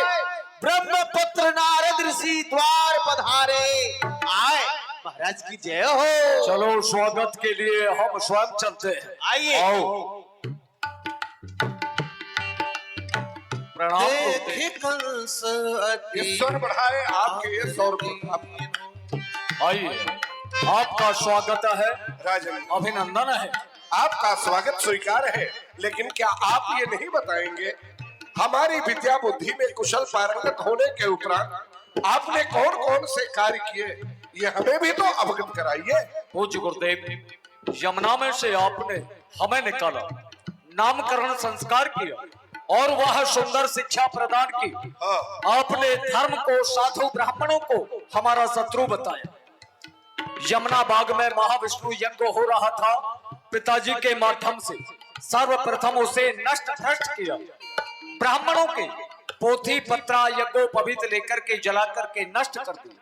ब्रह्मपुत्र नारद ऋषि द्वार पधारे आए। महाराज की जय हो। चलो, स्वागत के लिए हम स्वयं चलते हैं। आइए। प्रणाम। देखे कंस अति ईश्वर बढ़ाए आपके ये 100 रुपये। आइए, आपका स्वागत है, राजन, अभिनंदन है। आपका स्वागत स्वीकार है, लेकिन क्या आप ये नहीं बताएंगे हमारी विद्या बुद्धि में कुशल पारंगत होने के उपरांत आपने कौन कौन से कार्य किए, ये हमें भी तो अवगत कराइए। पूज्य गुरुदेव, यमुना में से आपने हमें निकाला, नामकरण संस्कार किया और वह सुंदर शिक्षा प्रदान की। आपने धर्म को, साधु ब्राह्मणों को हमारा शत्रु बताया। यमुना बाग में महाविष्णु यज्ञ हो रहा था, पिताजी के माध्यम से सर्वप्रथम उसे नष्ट भ्रष्ट किया। ब्राह्मणों के पोथी पत्रा यज्ञोपवीत लेकर के जला करके नष्ट कर दिया।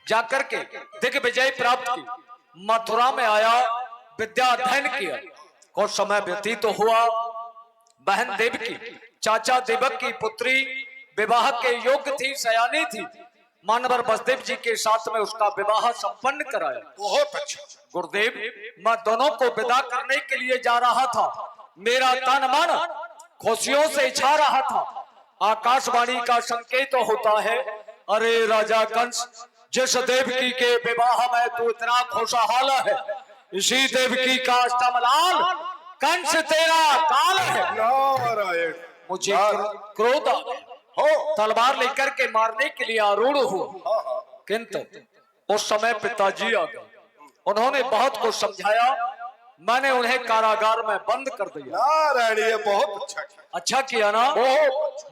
जाकर के दिग्विजय प्राप्त की, मथुरा में आया, विद्या अध्ययन किया। कुछ समय व्यतीत तो हुआ, बहन देवकी, चाचा देवक की पुत्री विवाह के योग्य थी, सयानी थी। मानवर बसदेव जी के साथ में उसका विवाह संपन्न कराया। बहुत अच्छा गुरुदेव, मैं दोनों को विदा करने के लिए जा रहा था। मेरा तन मन खुशियों से छा रहा था। आकाशवाणी का संकेत तो होता है, अरे राजा कंस, जिस देवकी के विवाह में तू इतना खुशहाल है, इसी देवकी का अष्टमलाल कंस तेरा काल है। नारायण। मुझे क्रोध आ गया, तलवार लेकर के मारने के लिए आरूढ़ हुआ, किंतु उस समय पिताजी आ गए। उन्होंने बहुत कुछ समझाया, मैंने उन्हें कारागार में बंद कर दिया। नारायण, ये बहुत अच्छा किया। अच्छा किया ना।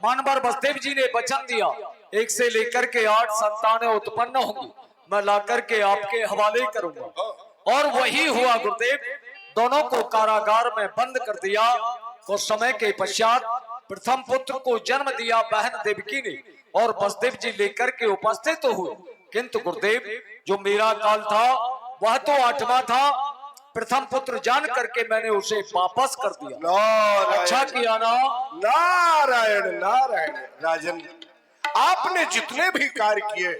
मानवर बसदेव जी ने वचन दिया, 1 से लेकर के 8 संतानें उत्पन्न होंगी, मैं लाकर के आपके हवाले करूंगा। और वही हुआ गुरुदेव, दोनों को कारागार में बंद कर दिया। कुछ समय के पश्चात प्रथम पुत्र को जन्म दिया बहन देवकी ने, और बसदेव जी लेकर के उपस्थित हुए। किंतु गुरुदेव, जो मेरा काल था वह तो 8वां था, प्रथम पुत्र जान करके मैंने उसे वापस कर दिया। नारायण अच्छा किया ना। नारायण नारायण। राजन, आपने जितने भी कार्य किए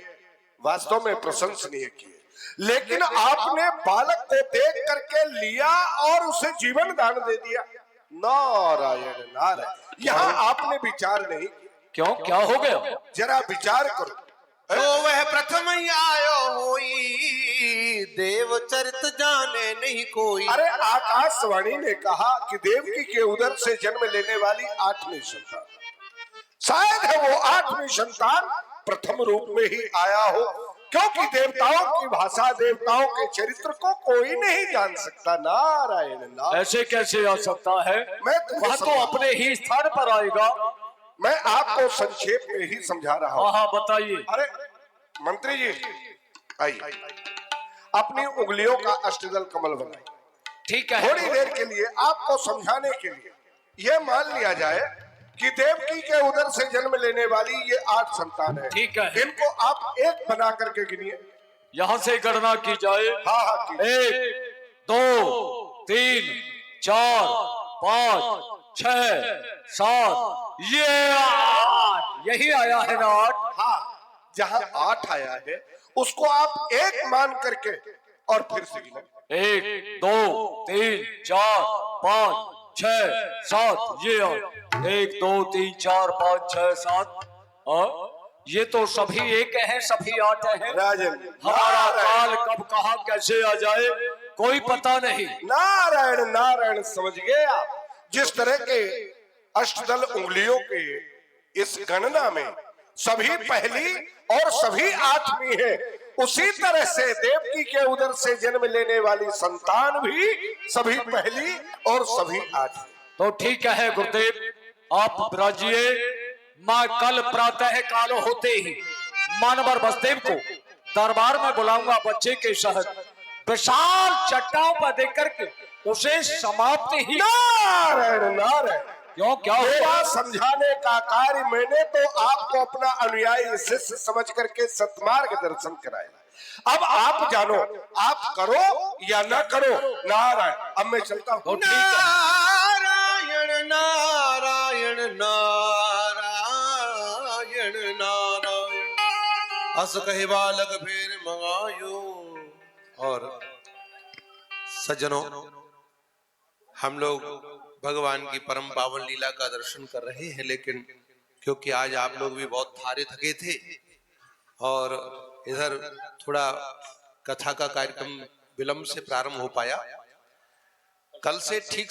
वास्तव में प्रशंसनीय किए, लेकिन आपने बालक को देख करके लिया और उसे जीवन दान दे दिया। नारायण नारायण। यहाँ आपने विचार नहीं किया। क्यों, क्या हो गया? जरा विचार करो। तो वह प्रथम ही आयो होई, देव चरित जाने नहीं कोई। अरे आकाशवाणी ने कहा कि देवकी के उदर से जन्म लेने वाली 8वीं संतान, शायद है वो 8वीं संतान प्रथम रूप में ही आया हो, क्योंकि देवताओं की भाषा, देवताओं के चरित्र को कोई नहीं जान सकता। नारायण नारायण। ऐसे कैसे आ सकता है? मैं तुम्हें वह तो अपने ही स्थान पर आएगा। मैं आपको संक्षेप में ही समझा रहा हूँ। हाँ बताइए। अरे मंत्री जी, आइए, अपनी उंगलियों का अष्टदल कमल बनाइए। ठीक है। थोड़ी देर के लिए आपको समझाने के लिए यह मान लिया जाए कि देवकी के उदर से जन्म लेने वाली ये 8 संतान है। ठीक है। इनको आप एक बना करके गिनिए। यहाँ से गणना की जाए। हाँ हाँ कीजिए। 1 2 3 4 5 6 7 ये 8। यही आया है ना 8? हाँ, जहाँ 8 आया है उसको आप एक मान करके और फिर से गिने। 1 2 3 4 5 6 7 ये 1 2 3 4 5 6 7। ये तो सभी एक हैं, सभी 8 हैं। राजन, हमारा नारायण काल कब कहाँ कैसे आ जाए कोई पता नहीं। नारायण नारायण। समझ गए आप? जिस तरह के अष्टदल उंगलियों के इस गणना में सभी पहली और सभी 8वीं है, उसी तरह से देवकी के उदर से जन्म लेने वाली संतान भी सभी पहली और सभी 8वीं। तो ठीक है गुरुदेव, आप विराजिए। मैं कल प्रातः काल होते ही मानवर बसदेव को दरबार में बुलाऊंगा। बच्चे के शहर विशाल चट्टान पर देख करके उसे समाप्त ही। नारायण नारायण। क्यों, क्या मेरा हुआ? समझाने का कार्य मैंने तो आपको अपना अनुयायी शिष्य समझ करके सत्मार्ग दर्शन कराया। अब आप जानो, आप करो या न करो। नारायण। अब मैं चलता हूँ। नारायण नारायण नारायण नारायण। अस कहे बालक फिर मंगायो। और सज्जनों, हम लोग भगवान की परम पावन लीला का दर्शन कर रहे हैं, लेकिन क्योंकि आज आप लोग भी बहुत थारे थके थे और इधर थोड़ा कथा का कार्यक्रम विलंब से प्रारंभ हो पाया, कल से ठीक